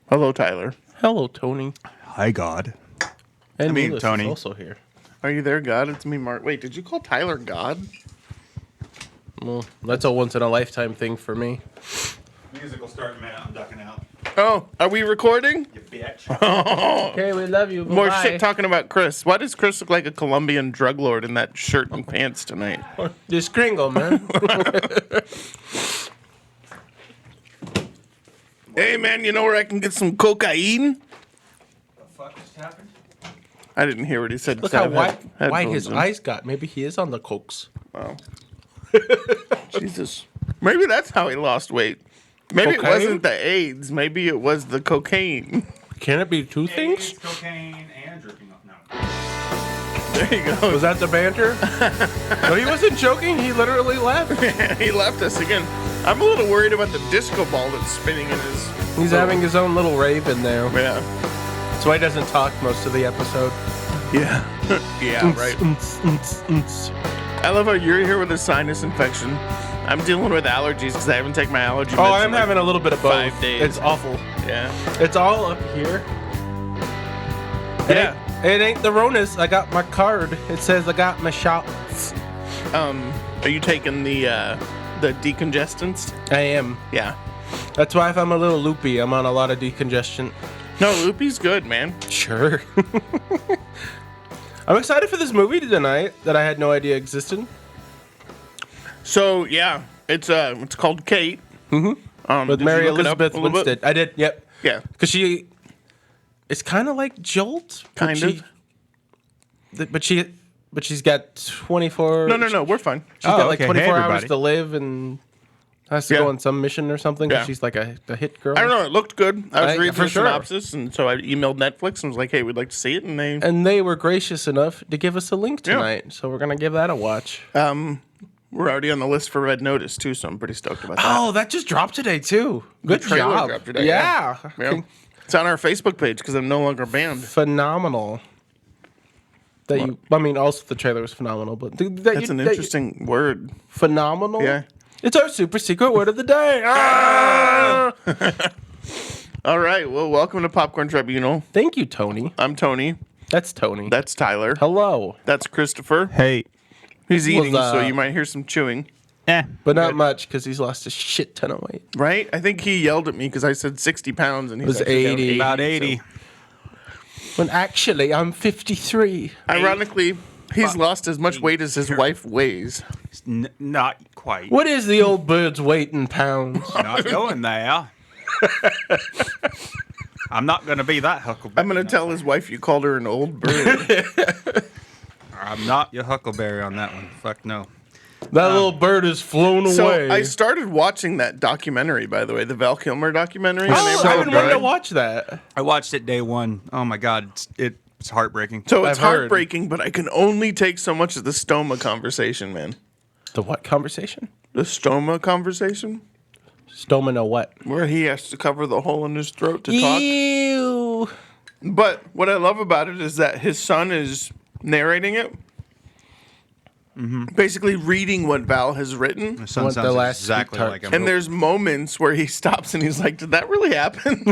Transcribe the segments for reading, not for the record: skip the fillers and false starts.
Hello, Tyler. Hello, Tony. Hi, God. And mean, Willis Tony. is also here. Are you there, God? It's me, Mark. Wait, did you call Tyler God? Well, that's a once-in-a-lifetime thing for me. Music will start in a minute. I'm ducking out. Oh, are we recording? You bitch. Okay, we love you. More shit talking about Chris. Why does Chris look like a Colombian drug lord in that shirt and pants tonight? Just Kringle, man. Hey, man, you know where I can get some cocaine? The fuck just happened? I didn't hear what he said. Look 'cause I how have white his headphones in. eyes got. Maybe he is on the cokes. Wow. Jesus. Maybe that's how he lost weight. Maybe Cocaine? it wasn't the AIDS. Maybe it was the cocaine. Can it be two things? AIDS, cocaine, and jerking off. No. There you go. Was that the banter? But he wasn't joking. He literally left. He left us again. I'm a little worried about the disco ball that's spinning in his... He's having his own little rave in there. Yeah. That's why he doesn't talk most of the episode. Yeah. Yeah, right. I love how you're here with a sinus infection. I'm dealing with allergies because I haven't taken my allergy meds Oh, in I'm like having a little bit of both. 5 days. It's awful. Yeah. It's all up here. Yeah. It ain't the Ronas. I got my card. It says I got my shots. Are you taking the decongestants? I am. Yeah. That's why if I'm a little loopy, I'm on a lot of decongestion. No, Loopy's good, man. Sure. I'm excited for this movie tonight that I had no idea existed. So yeah, it's called Kate. Mm-hmm. With Mary Elizabeth Winstead. I did, yep. Yeah. Because it's kind of like Jolt. Kind of. But she's got 24. No, we're fine. She's got like okay. 24 Hey, hours everybody. to live and has to Yeah. go on some mission or something. 'Cause Yeah. she's like a hit girl. I don't know. It looked good. I was reading for the sure. synopsis, and so I emailed Netflix and was like, "Hey, we'd like to see it." And they, And they were gracious enough to give us a link Yeah. tonight, so we're gonna give that a watch. we're already on the list for Red Notice too, so I'm pretty stoked about that. Oh, that just dropped today too. Good trailer job. dropped today, Yeah. Yeah. It's on our Facebook page because I'm no longer banned. Phenomenal. Also the trailer was phenomenal, but That's an interesting word. phenomenal. Yeah. It's our super secret word of the day. Ah! All right. Well, welcome to Popcorn Tribunal. Thank you, Tony. I'm Tony. That's Tony. That's Tyler. Hello. That's Christopher. Hey. He's eating, Was, so you might hear some chewing. But not much because he's lost a shit ton of weight. Right? I think he yelled at me because I said 60 pounds, and he was actually down 80. About 80. so- When actually I'm 53. Ironically, he's lost as much weight as his wife weighs. Not quite. What is the old bird's weight in pounds? Not going there. I'm not going to be that huckleberry. I'm going to tell his wife you called her an old bird. I'm not your huckleberry on that one. Fuck no. That little bird is flown so away. I started watching that documentary, by the way, the Val Kilmer documentary. Oh, on Amazon I've been wanting to Prime. watch that. I watched it day one. Oh my God. It's heartbreaking. So it's I've heard. heartbreaking, but I can only take so much of the stoma conversation, man. The what conversation? The stoma conversation? Stoma know what? Where he has to cover the hole in his throat to talk. Ew. But what I love about it is that his son is narrating it. Basically reading what Val has written. My son Want the sounds last exactly sweet like him. And there's moments where he stops and he's like, "Did that really happen?"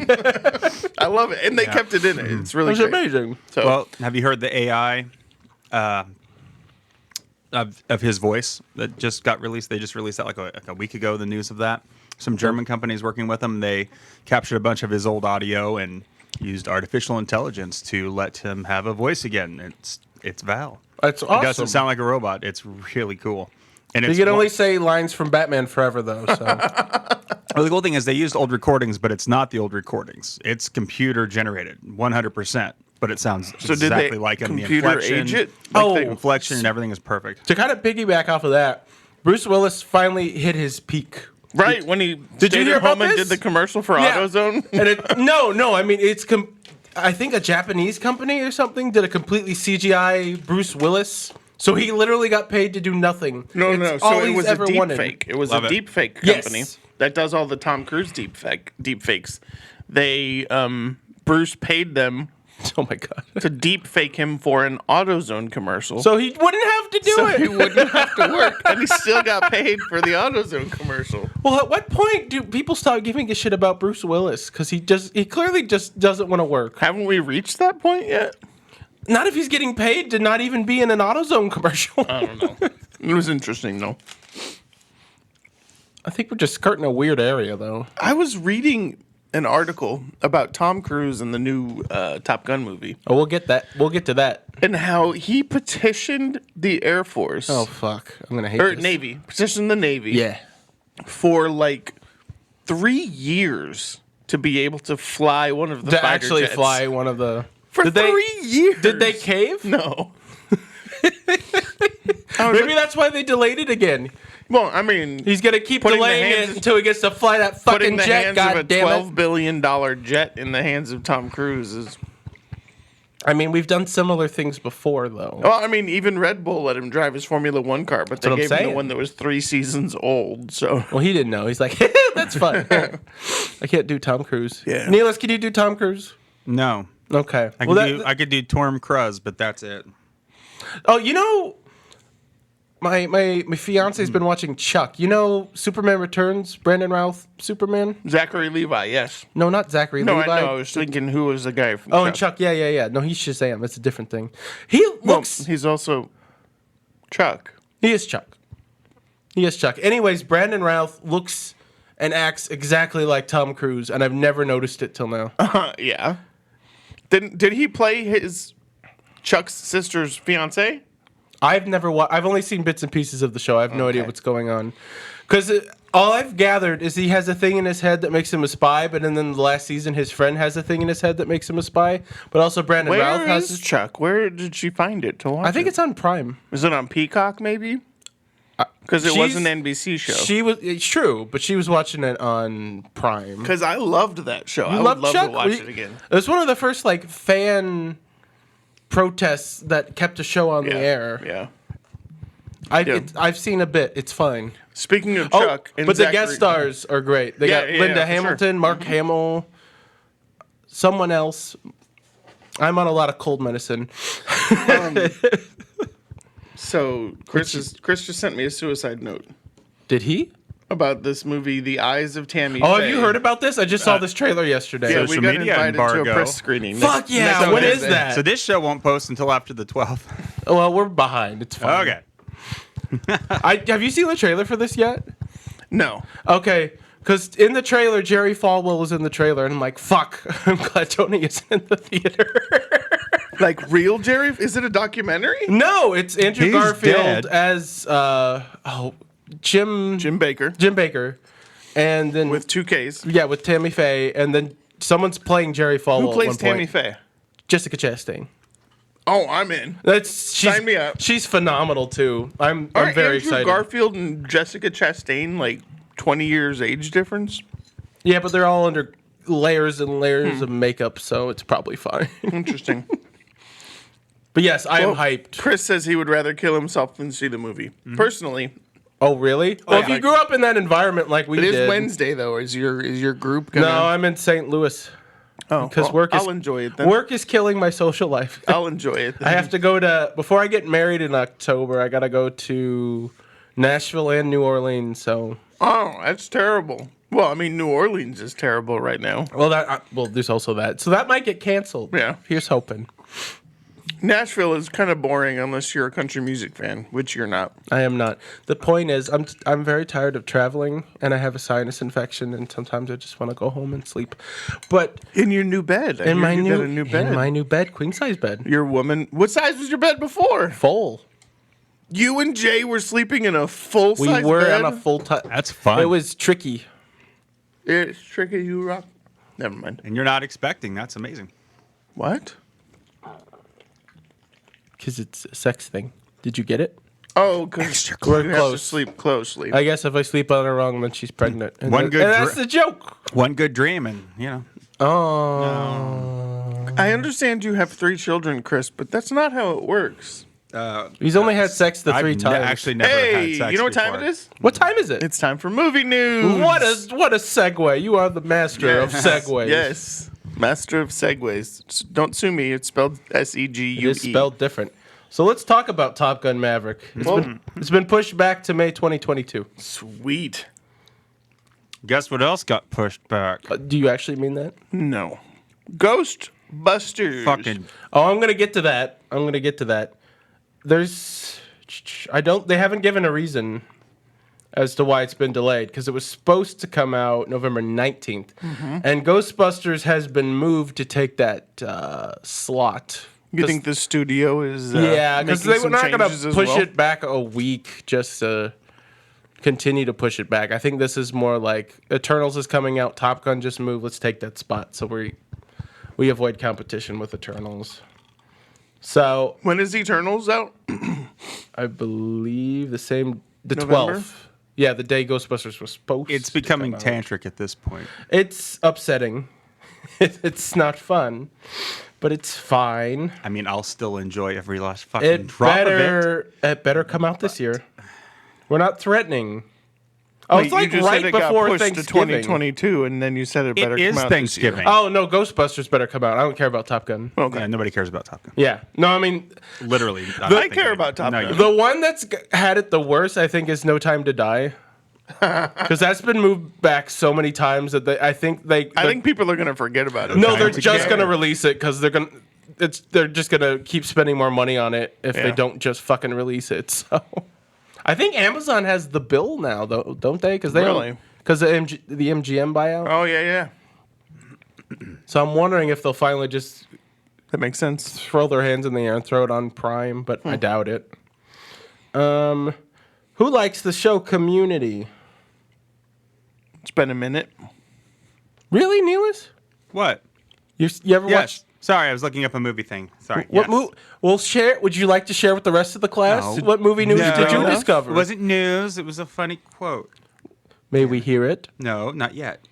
I love it. And they kept it in it. It's really It's great. amazing. So, Well, have you heard the AI of his voice that just got released? They just released that like a week ago, the news of that. Some German companies working with him, they captured a bunch of his old audio and used artificial intelligence to let him have a voice again. It's Val. That's It awesome. doesn't sound like a robot. It's really cool. And You it's can only say lines from Batman Forever, though. So well, the cool thing is they used old recordings, but it's not the old recordings. It's computer generated, 100%. But it sounds so did exactly they like him. The computer inflection, age it? Oh. the inflection and everything is perfect. to kind of piggyback off of that, Bruce Willis finally hit his peak. right when he Did you stayed hear at home about and this? did the commercial for Yeah. AutoZone. And it no. I mean, I think a Japanese company or something did a completely CGI Bruce Willis. So he literally got paid to do nothing. No. It's So all it he's was a ever deep wanted. fake. It was Love a it. deep fake Yes. company that does all the Tom Cruise deep fakes. They Bruce paid them Oh my god. to deep fake him for an AutoZone commercial. So he wouldn't have to do So it. he wouldn't have to work, and he still got paid for the AutoZone commercial. Well, at what point do people stop giving a shit about Bruce Willis? Because he clearly just doesn't want to work. Haven't we reached that point yet? Not if he's getting paid to not even be in an AutoZone commercial. I don't know. It was interesting, though. I think we're just skirting a weird area, though. I was reading an article about Tom Cruise and the new Top Gun movie, Oh, we'll get that. We'll get to that. and how he petitioned the Air Force, Oh fuck! I'm gonna hate or this. Navy, petitioned the Navy, Yeah. for like 3 years to be able to fly one of the To fighter actually jets. fly one of the. For Did they- 3 years. Did they cave? No. Maybe that's why they delayed it again. Well, I mean, He's gonna keep Putting the delaying hands- it until he gets to fly that putting fucking the jet. hands God of a damn $12 it! billion jet in the hands of Tom Cruise is. I mean, we've done similar things before, though. Well, I mean, even Red Bull let him drive his Formula One car, but they what I'm gave him saying. the one that was 3 seasons old. So Well, he didn't know. He's like, that's fun. I can't do Tom Cruise. Yeah. Neelis, can you do Tom Cruise? No. Okay. I could do Torm Kruz, but that's it. Oh, you know, my fiance's been watching Chuck. You know, Superman Returns, Brandon Routh, Superman. Zachary Levi, yes. No, not Zachary No, Levi. I know. I was thinking who was the guy from Oh, Chuck. and Chuck. Yeah. No, he's Shazam. It's a different thing. He Well, looks. he's also Chuck. He is Chuck. He is Chuck. Anyways, Brandon Routh looks and acts exactly like Tom Cruise, and I've never noticed it till now. Yeah. Did he play his Chuck's sister's fiance? I've never I've only seen bits and pieces of the show. I have no idea Okay. what's going on. Because all I've gathered is he has a thing in his head that makes him a spy, but then the last season his friend has a thing in his head that makes him a spy. But also Brandon Routh Where has. is Chuck? Where did she find it to watch? I think it's on Prime. Is it on Peacock? Maybe. Because it was an NBC show. She was. It's true, but she was watching it on Prime. Because I loved that show. I would Love love Chuck? to watch it again. It was one of the first like fan protests that kept a show on the air. Yeah. I, I've seen a bit. It's fine. Speaking of Chuck, and but the Zachary, guest stars are great. They got Linda for sure. Hamilton, Mark Hamill, someone else. I'm on a lot of cold medicine. So Chris just sent me a suicide note Did he? about this movie, The Eyes of Tammy Oh, Faye. have you heard about this? I just saw this trailer yesterday. Yeah, we Social got media invited to embargo. a press screening. Fuck yeah! When is that? So this show won't post until after the 12th. Well, we're behind. It's fine. Okay. Have you seen the trailer for this yet? No. Okay, because in the trailer, Jerry Falwell was in the trailer, and I'm like, fuck. I'm glad Tony isn't in the theater. Like real Jerry? Is it a documentary? No, it's Andrew He's Garfield dead. as Jim Jim Baker Baker, and then with 2 Ks. with Tammy Faye, and then someone's playing Jerry Falwell. Who at plays one Tammy point. Faye? Jessica Chastain. Oh, I'm in. She's, Sign me up. She's phenomenal too. I'm Aren't very Andrew excited. Garfield and Jessica Chastain like 20 years age difference? Yeah, but they're all under layers and layers of makeup, so it's probably fine. Interesting. But yes, I am Well, hyped. Chris says he would rather kill himself than see the movie. Personally, Oh, really? Well, if yeah. you grew up in that environment like we it did. is Wednesday though. Is your group gonna? No, I'm in St. Louis. oh, because well, work is I'll enjoy it then. Work is killing my social life. I'll enjoy it. Then. I have to go to before I get married in October. I gotta go to Nashville and New Orleans. So, Oh, that's terrible. Well, I mean, New Orleans is terrible right now. well, there's also that. So that might get canceled. Yeah. Here's hoping. Nashville is kind of boring unless you're a country music fan, which you're not. I am not. The point is, I'm very tired of traveling, and I have a sinus infection, and sometimes I just want to go home and sleep. But In your new bed. I in hear my you new, got a new bed. in my new bed, queen size bed, Your woman. What size was your bed before? full. You and Jay were sleeping in a full We size were bed. on a full time. That's fun. It was tricky. It's tricky, you rock. Never mind. And you're not expecting. That's amazing. What? Because it's a sex thing. Did you get it? Oh, because you We're have to close. sleep closely. I guess if I sleep on her wrong, then she's pregnant. And One good and that's dr- the joke. One good dream, and Oh. I understand you have 3 children, Chris, but that's not how it works. He's only had sex the I've 3 times. actually never Hey, had sex you know what time before. it is? What time is it? It's time for movie news. What a segue. You are the master of segues. Yes. Master of segues. Don't sue me. It's spelled S-E-G-U-E. It is spelled different. So let's talk about Top Gun Maverick. It's been pushed back to May 2022. Sweet. Guess what else got pushed back? Do you actually mean that? No. Ghostbusters. Fucking Oh, I'm gonna get to that. They haven't given a reason as to why it's been delayed, because it was supposed to come out November 19th. And Ghostbusters has been moved to take that slot. You think the studio is Yeah, because they were not gonna push push it back a week just to continue to push it back. I think this is more like Eternals is coming out, Top Gun just moved, let's take that spot. So we avoid competition with Eternals. So When is Eternals out? I believe the November? 12th. Yeah, the day Ghostbusters was supposed it's to becoming come out. tantric at this point. It's upsetting. It's not fun, but it's fine. I mean, I'll still enjoy every last fucking drop of it. It better come out this year. We're not threatening. Oh, Wait, it's like you just right said it got before pushed to Thanksgiving. 2022, and then you said it better It is come out Thanksgiving. Oh no, Ghostbusters better come out. I don't care about Top Gun. This year. Okay. Yeah, nobody cares about Top Gun. Yeah, no, I mean Literally. I care about Top Gun. the one that's had it the worst, I think, is No Time to Die, because that's been moved back so many times that I think people are gonna forget about it. no, Time they're to just Care. gonna release it because they're just gonna keep spending more money on it if they Yeah. don't just fucking release it. So I think Amazon has the bill now, though, don't they? Because Really? Because the MGM buyout. Oh yeah. So I'm wondering if they'll finally just That makes sense. throw their hands in the air and throw it on Prime, but I doubt it. Who likes the show Community? It's been a minute. Really, Neelis? What? You ever watch? Yes. Sorry, I was looking up a movie thing. Sorry. What yes. movie? Well, share. Would you like to share with the rest of the class? No. What movie news did you No. discover? It wasn't news. It was a funny quote. May we hear it? No, not yet.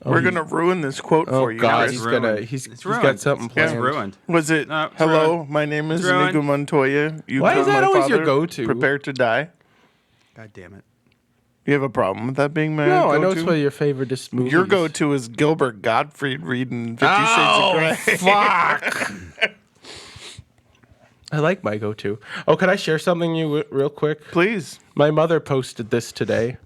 We're gonna ruin this quote Oh for you. God, Chris. he's ruined. gonna. It's He's got ruined. something It's planned. ruined. Was it? No, it's Hello, ruined. my name is It's ruined. Inigo Montoya. You Why is killed that my always your father. go-to? Prepare to die. God damn it. You have a problem with that being my No, go-to? I know it's one of your favorite movies. Your go-to is Gilbert Gottfried reading 50 Oh, Shades of Grey. fuck! I like my go-to. Oh, can I share something real quick? Please. My mother posted this today.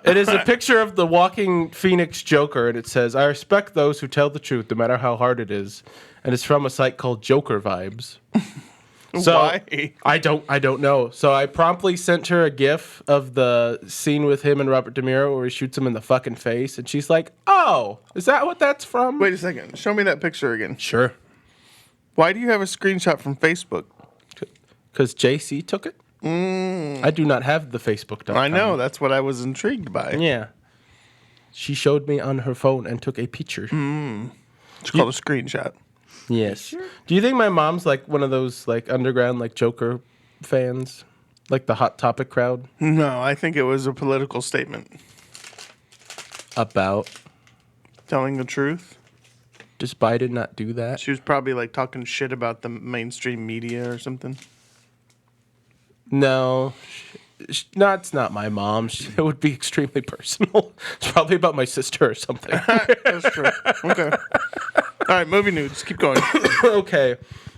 It is a picture of the walking Phoenix Joker, and it says, "I respect those who tell the truth, no matter how hard it is." And it's from a site called Joker Vibes. So Why? I don't know. So I promptly sent her a GIF of the scene with him and Robert De Niro where he shoots him in the fucking face, and she's like, "Oh, is that what that's from?" Wait a second. Show me that picture again. Sure. Why do you have a screenshot from Facebook? Because JC took it. I do not have the Facebook. I know. That's what I was intrigued by. Yeah. She showed me on her phone and took a picture. It's called a screenshot. Yes. Do you think my mom's like one of those like underground like Joker fans, like the Hot Topic crowd? No, I think it was a political statement. About Telling the truth. does Biden not do that? She was probably like talking shit about the mainstream media or something. No. No, it's not my mom. It would be extremely personal. It's probably about my sister or something. That's true. Okay. All right, movie news. Keep going. Okay.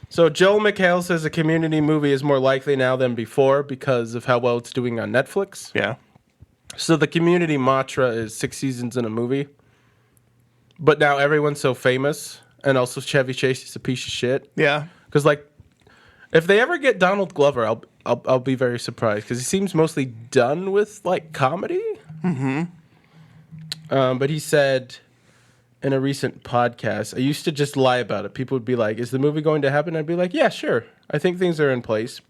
So Joel McHale says a Community movie is more likely now than before because of how well it's doing on Netflix. Yeah. So the Community mantra is 6 seasons in a movie. But now everyone's so famous, and also Chevy Chase is a piece of shit. Yeah. Because like, if they ever get Donald Glover, I'll be very surprised because he seems mostly done with like comedy. But he said in a recent podcast, I used to just lie about it. People would be like, "Is the movie going to happen?" I'd be like, "Yeah, sure. I think things are in place."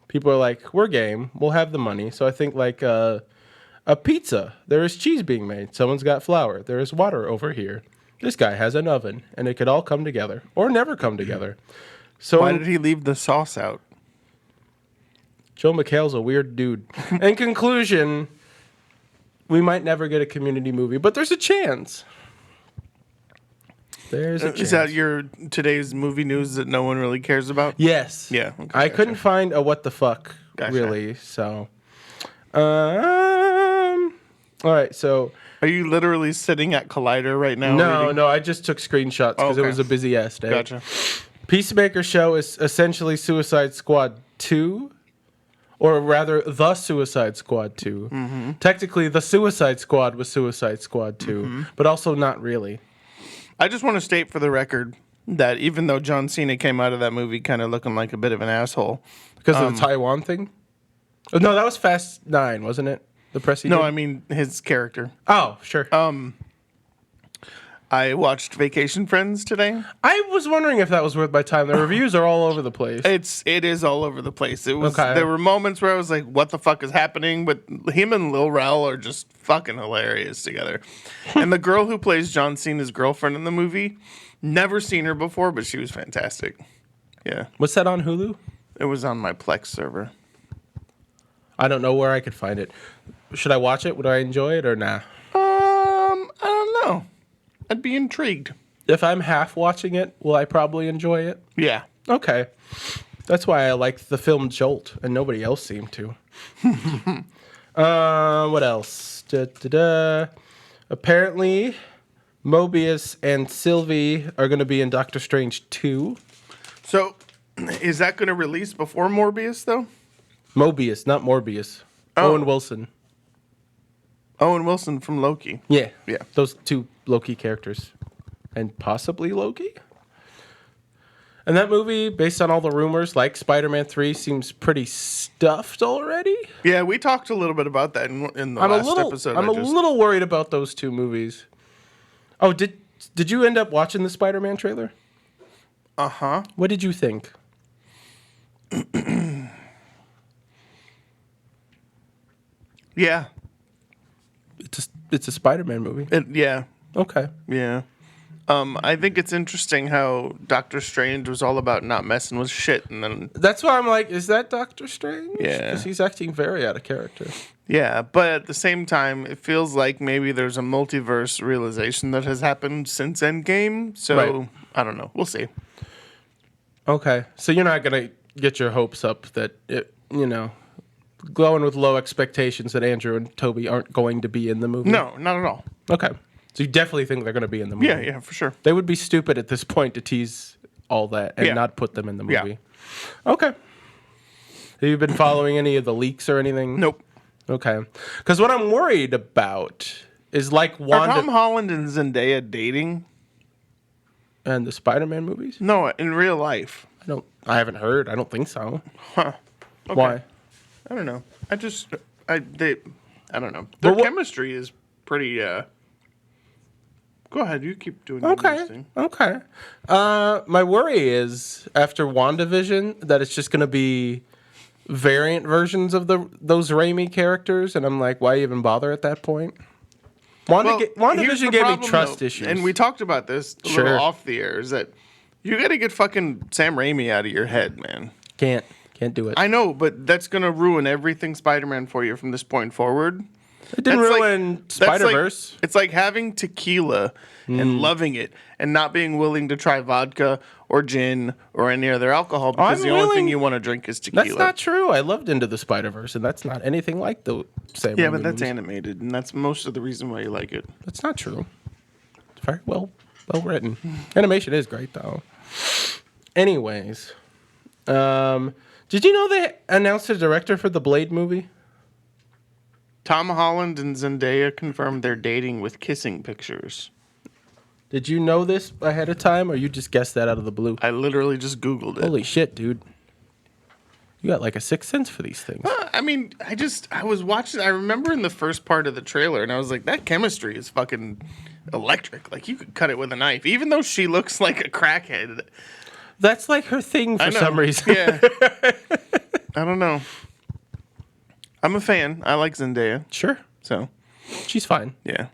People are like, "We're game. We'll have the money." So I think like a pizza. There is cheese being made. Someone's got flour. There is water over here. This guy has an oven, and it could all come together or never come together. So Why did he leave the sauce out? Joe McHale's a weird dude. In conclusion, we might never get a Community movie, but there's a chance. There's a chance. Is that your today's movie news that no one really cares about? Yes. Yeah, okay, I gotcha. couldn't find a what the fuck, Gotcha. really. So, all right. So Are you literally sitting at Collider right now? No, reading? no, I just took screenshots because Okay. it was a busy ass day. Gotcha. Peacemaker show is essentially Suicide Squad 2, or rather, The Suicide Squad 2. Mm-hmm. Technically, The Suicide Squad was Suicide Squad 2, Mm-hmm. but also not really. I just want to state for the record that even though John Cena came out of that movie kind of looking like a bit of an asshole, Because of the Taiwan thing? Oh, no, that was Fast 9, wasn't it? The press he no, did? I mean his character. Oh, sure. I watched Vacation Friends today. I was wondering if that was worth my time. The reviews are all over the place. It is all over the place. It was Okay. There were moments where I was like, "What the fuck is happening?" But him and Lil Rel are just fucking hilarious together. And the girl who plays John Cena's girlfriend in the movie, never seen her before, but she was fantastic. Yeah, What's that on Hulu? it was on my Plex server. I don't know where I could find it. Should I watch it? Would I enjoy it or nah? I don't know. I'd be intrigued. If I'm half watching it, will I probably enjoy it? Yeah. Okay. That's why I liked the film Jolt, and nobody else seemed to. What else? Apparently, Mobius and Sylvie are going to be in Doctor Strange 2. So, is that going to release before Morbius though? Mobius, not Morbius. Oh. Owen Wilson. Owen Wilson from Loki. Yeah. Yeah. Those two Loki characters. And possibly Loki? And that movie, based on all the rumors, like Spider-Man 3, seems pretty stuffed already. Yeah, we talked a little bit about that in the last episode. I'm a little worried about those two movies. Oh, did you end up watching the Spider-Man trailer? Uh-huh. What did you think? Yeah. It's a Spider-Man movie. Yeah. Okay. Yeah. I think it's interesting how Doctor Strange was all about not messing with shit, and then That's why I'm like, is that Doctor Strange? Yeah. Because he's acting very out of character. yeah, but at the same time, it feels like maybe there's a multiverse realization that has happened since Endgame. So Right. I don't know. We'll see. Okay. So you're not going to get your hopes up that, going with low expectations that Andrew and Toby aren't going to be in the movie? No, not at all. Okay. So you definitely think they're going to be in the movie? Yeah, for sure. They would be stupid at this point to tease all that and Yeah. not put them in the Yeah. movie. Okay. Have you been following any of the leaks or anything? Nope. Okay. Because what I'm worried about is like Are Wanda Tom Holland and Zendaya dating? and the Spider-Man movies. No, in real life. I haven't heard. I don't think so. Huh. Okay. Why? I don't know. I don't know. But Their what- chemistry is pretty. Go ahead. You keep doing your Okay. thing. Okay. My worry is after WandaVision that it's just going to be variant versions of those Raimi characters, and I'm like, why even bother at that point? Well, here's WandaVision the gave me problem, trust though, issues. and we talked about this a Sure. little off the air. Is that you got to get fucking Sam Raimi out of your head, man. can't do it. I know, but that's gonna ruin everything Spider-Man for you from this point forward. It didn't That's like- ruin that's like- Spider-Verse. It's like having tequila and loving it and not being willing to try vodka or gin or any other alcohol because I'm the only thing willing- you want to drink is tequila. That's not true. I loved Into the Spider-Verse, and that's not anything like the same. Yeah, Raimi but that's movies. animated, and that's most of the reason why you like it. That's not true. It's very well written. Animation is great though. Anyways, did you know they announced a director for the Blade movie? Tom Holland and Zendaya confirmed they're dating with kissing pictures. Did you know this ahead of time, or you just guessed that out of the blue? I literally just Googled it. Holy shit, dude! You got like a sixth sense for these things. I mean, I was watching, I remember in the first part of the trailer, and I was like, that chemistry is fucking electric. Like, you could cut it with a knife, even though she looks like a crackhead. That's like her thing I for know. some reason. Yeah. I don't know. I'm a fan. I like Zendaya. Sure, So, she's fine. yeah.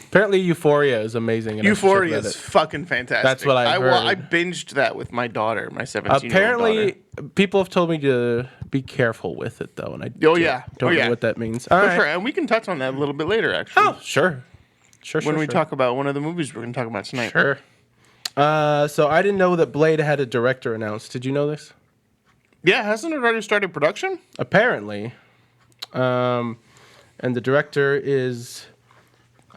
Apparently, Euphoria is amazing. and I should check Euphoria that is out. fucking fantastic. That's what I heard. I binged that with my daughter, my 17-year-old Apparently, daughter. people have told me to be careful with it, though, and I Oh, yeah. don't Oh, know yeah. what that means. All For right. sure. And we can touch on that a little bit later, actually. Oh, sure. Sure, when we sure. talk about one of the movies we're going to talk about tonight. Sure. So I didn't know that Blade had a director announced. Did you know this? Yeah, hasn't it already started production? Apparently. And the director is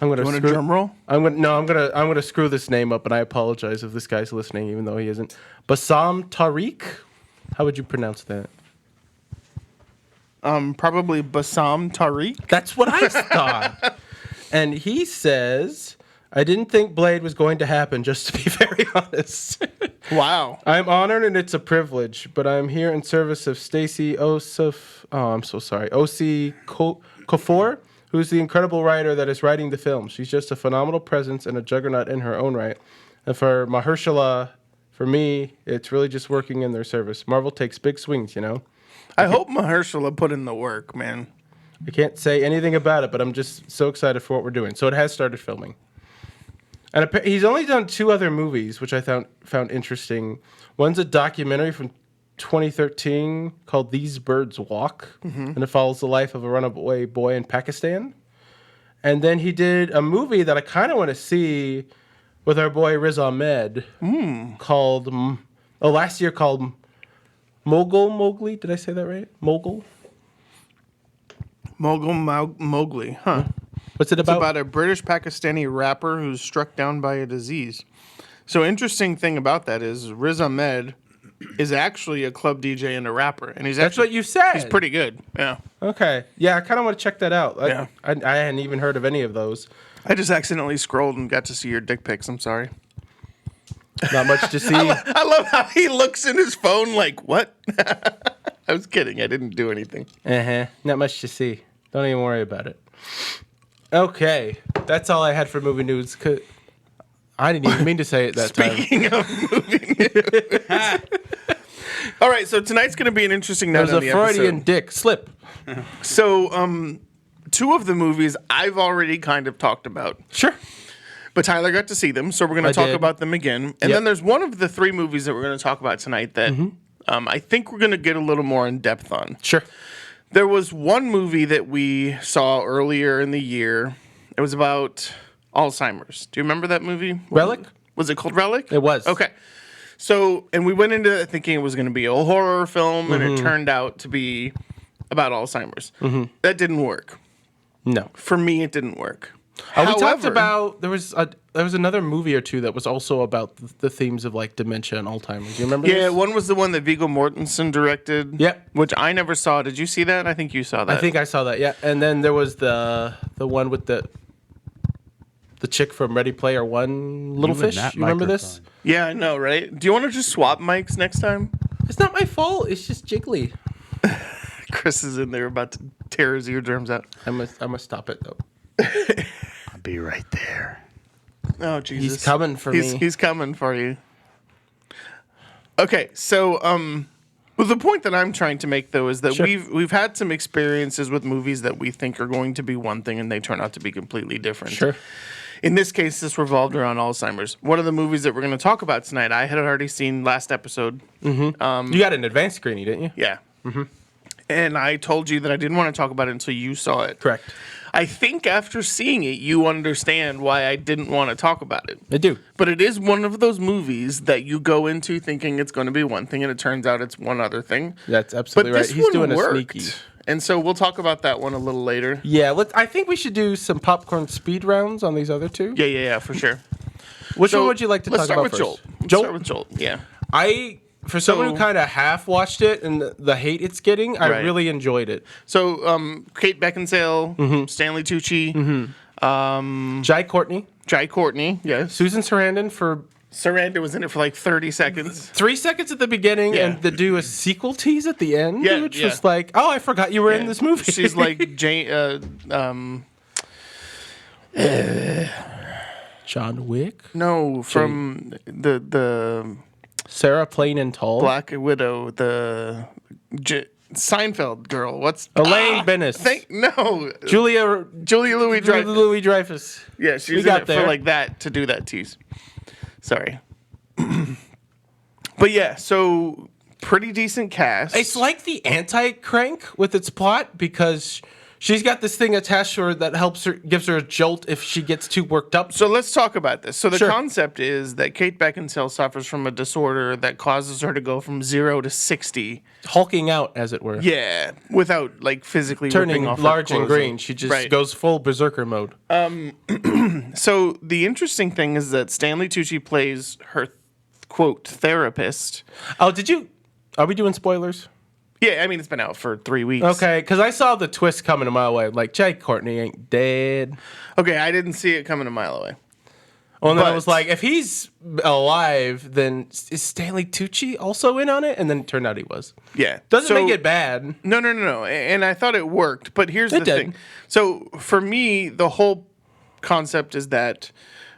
I'm gonna You want a screw. drum roll? I'm gonna screw this name up, and I apologize if this guy's listening, even though he isn't. Bassam Tariq. How would you pronounce that? Probably Bassam Tariq. That's what I thought. And he says, I didn't think Blade was going to happen, just to be very honest. Wow. I'm honored and it's a privilege, but I'm here in service of Stacey Osif. Oh, I'm so sorry. O.C. Kafour, who's the incredible writer that is writing the film. She's just a phenomenal presence and a juggernaut in her own right. And for Mahershala, for me, it's really just working in their service. Marvel takes big swings, you know? I hope Mahershala put in the work, man. I can't say anything about it, but I'm just so excited for what we're doing. So it has started filming. And he's only done 2 other movies, which I found interesting. One's a documentary from 2013 called These Birds Walk, and it follows the life of a runaway boy in Pakistan. And then he did a movie that I kind of want to see with our boy Riz Ahmed called, last year called Mowgli. Did I say that right? Mowgli? Mowgli, huh? What's it It's about? about a British Pakistani rapper who's struck down by a disease. So interesting thing about that is Riz Ahmed is actually a club DJ and a rapper, and he's That's actually, what you said. He's pretty good. Yeah. Okay. Yeah, I kind of want to check that out. Yeah. I hadn't even heard of any of those. I just accidentally scrolled and got to see your dick pics. I'm sorry. Not much to see. I love how he looks in his phone like, what? I was kidding. I didn't do anything. Not much to see. Don't even worry about it. Okay. That's all I had for movie news. I didn't even mean to say it that time. Speaking of movie news. All right, so tonight's going to be an interesting night There's on a the Freudian episode. dick slip. So, 2 of the movies I've already kind of talked about. Sure. But Tyler got to see them, so we're going to I talk did. about them again. And Yep. then there's one of the 3 movies that we're going to talk about tonight that I think we're going to get a little more in depth on. Sure. There was one movie that we saw earlier in the year. It was about Alzheimer's. Do you remember that movie? Relic? Was it called Relic? It was. Okay. So, and we went into it thinking it was going to be a horror film, and it turned out to be about Alzheimer's. That didn't work. No. For me, it didn't work. We talked However- about there was another movie or 2 that was also about the themes of like dementia and Alzheimer's. Do you remember Yeah, this? one was the one that Viggo Mortensen directed. Yep. Which I never saw. Did you see that? I think you saw that. I think I saw that. Yeah. And then there was the one with the chick from Ready Player One, Little You and Fish. that You remember this? microphone. Yeah, I know, right? Do you want to just swap mics next time? It's not my fault. It's just jiggly. Chris is in there about to tear his eardrums out. I must stop it though. I'll be right there. Oh, Jesus. He's coming for me. He's coming for you. Okay, so well, the point that I'm trying to make though is that Sure. we've had some experiences with movies that we think are going to be one thing and they turn out to be completely different. Sure. In this case, this revolved around Alzheimer's. One of the movies that we're going to talk about tonight, I had already seen last episode. You got an advanced screening, didn't you? Yeah. And I told you that I didn't want to talk about it until you saw it. Correct. I think after seeing it, you understand why I didn't want to talk about it. I do. But it is one of those movies that you go into thinking it's going to be one thing, and it turns out it's one other thing. That's But absolutely right. this He's one doing worked. a sneaky. And so we'll talk about that one a little later. Yeah, I think we should do some popcorn speed rounds on these other 2. Yeah, for sure. Which So one would you like to let's talk start about with first? Jolt. Let's Jolt? start with Jolt. Yeah. For someone who So- kind of half watched it and the hate it's getting, I Right. really enjoyed it. So Kate Beckinsale, Stanley Tucci, Jai Courtney, Jai Courtney, yes. Susan Sarandon for Sarandon was in it for like 30 seconds. 3 seconds at the beginning Yeah. and to do a sequel tease at the end, Yeah, which yeah. was like, oh, I forgot you were in this movie. She's like Jane. John Wick, No, from the Sarah Plain and Tall, Black Widow, Seinfeld girl. What's Elaine Bennis, Julia Louis Dreyfus. Louis Dreyfus. Yeah, she We was in got it there. for like that to do that tease. Sorry, but yeah, so pretty decent cast. It's like the anti-Crank with its plot because She's got this thing attached to her that helps her, gives her a jolt if she gets too worked up. So let's talk about this. So the Sure. concept is that Kate Beckinsale suffers from a disorder that causes her to go from 0 to 60. Hulking out, as it were. Yeah, without like physically Turning ripping off her large and clothes. green. She just Right. goes full berserker mode. So the interesting thing is that Stanley Tucci plays her quote therapist. Oh, are we doing spoilers? Yeah, I mean it's been out for 3 weeks. Okay, because I saw the twist coming a mile away. Like, Jai Courtney ain't dead. Okay, I didn't see it coming a mile away. Well, and then I But- was like, if he's alive, then is Stanley Tucci also in on it? And then it turned out he was. Yeah. Doesn't So- make it bad. No. And I thought it worked, but here's It the did. thing. So for me, the whole concept is that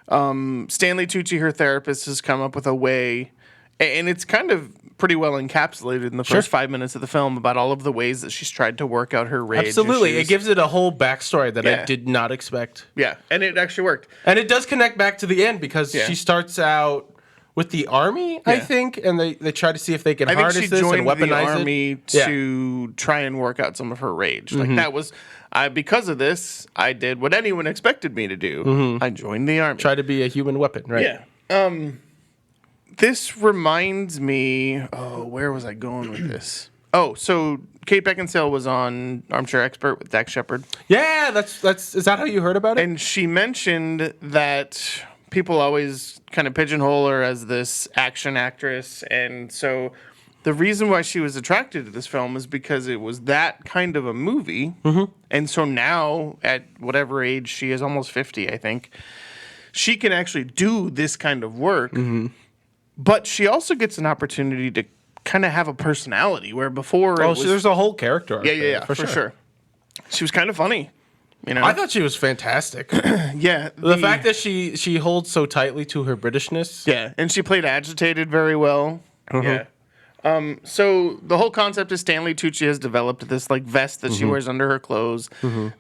Stanley Tucci, her therapist, has come up with a way, and it's kind of pretty well encapsulated in the first 5 minutes of the film about all of the ways that she's tried to work out her rage. Absolutely. issues. It gives it a whole backstory that I Yeah. did not expect. Yeah, and it actually worked. And it does connect back to the end because Yeah. she starts out with the army, I Yeah. think, and they try to see if they can I think harness she this and joined weaponize the army it. Yeah. to try and work out some of her rage. Like that was, because of this, I did what anyone expected me to do. I joined the army. Try to be a human weapon, right? Yeah. This reminds me. Oh, where was I going with this? Oh, so Kate Beckinsale was on Armchair Expert with Dax Shepard, Yeah, that's is that how you heard about it? and she mentioned that people always kind of pigeonhole her as this action actress, and so the reason why she was attracted to this film is because it was that kind of a movie, and so now at whatever age she is, almost 50, I think, she can actually do this kind of work. But she also gets an opportunity to kind of have a personality where before it Oh, was, so there's a whole character arc yeah, there, for sure. She was kind of funny, you know. I thought she was fantastic. yeah, The fact that she holds so tightly to her Britishness. yeah, and she played agitated very well. Yeah. So the whole concept is Stanley Tucci has developed this like vest that she wears under her clothes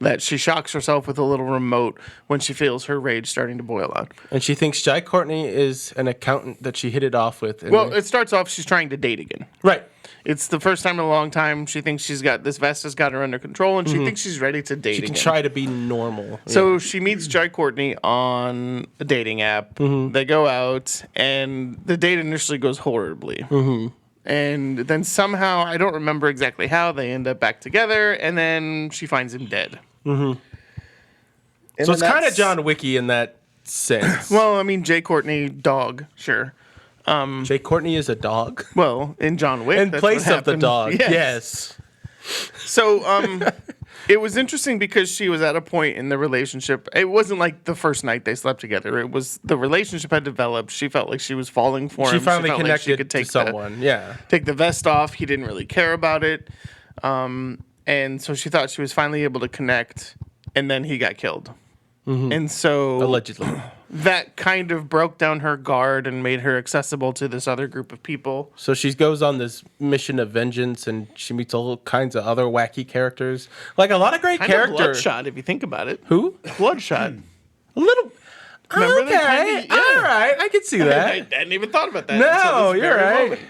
that she shocks herself with a little remote when she feels her rage starting to boil out. And she thinks Jai Courtney is an accountant that she hit it off with. And Well, it starts off she's trying to date again. right. It's the first time in a long time she thinks she's got this vest has got her under control, and she thinks she's ready to date She can again. try to be normal. So she meets Jai Courtney on a dating app. They go out, and the date initially goes horribly. And then somehow, I don't remember exactly how, they end up back together, and then she finds him dead. So it's kind of John Wicky in that sense. Well, I mean, Jai Courtney, dog, sure. Jai Courtney is a dog. Well, in John Wick, In that's place what of the happened. dog. Yes. Yes. So, it was interesting because she was at a point in the relationship. It wasn't like the first night they slept together. It was the relationship had developed. She felt like she was falling for She him. finally felt like connected she could to take someone. Yeah. take the vest off. He didn't really care about it. And so she thought she was finally able to connect, and then he got killed. And so Allegedly. that kind of broke down her guard and made her accessible to this other group of people. So she goes on this mission of vengeance, and she meets all kinds of other wacky characters. Like a lot of great Kind of characters. Bloodshot, if you think about it. Who? Bloodshot. A little. Remember Okay. that kinda- yeah. All right. I can see I that. hadn't even thought about that. until No, this you're very right. moment.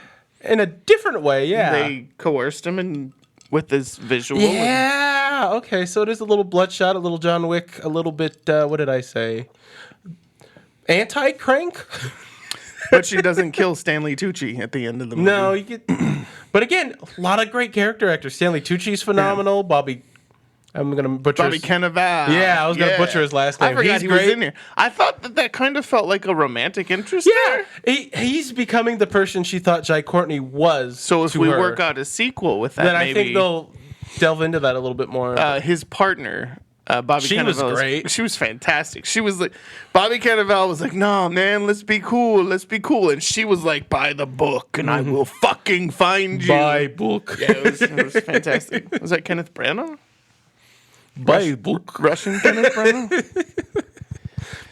In a different way, yeah. They coerced him and with this visual. Yeah. Okay. So it is a little Bloodshot, a little John Wick, a little bit. What did I say? Anti-crank. But she doesn't kill Stanley Tucci at the end of the movie. No, you get. But again, a lot of great character actors. Stanley Tucci's phenomenal. Bobby. I'm gonna butcher. Bobby his- Cannavale. Yeah, I was gonna butcher his last name. I forgot He's he was great. in here. I thought that kind of felt like a romantic interest Yeah, there. he's becoming the person she thought Jai Courtney was. So if to we her. work out a sequel with that, then I maybe think they'll delve into that a little bit more. his partner, Bobby She was Cannavale, great. She was fantastic. She was like, Bobby Cannavale was like, "No, man, let's be cool, and she was like, "Buy the book, and I will fucking find you." Buy book. Yeah, it was fantastic. Was that Kenneth Branagh? Buy book. Russian Kenneth Branagh?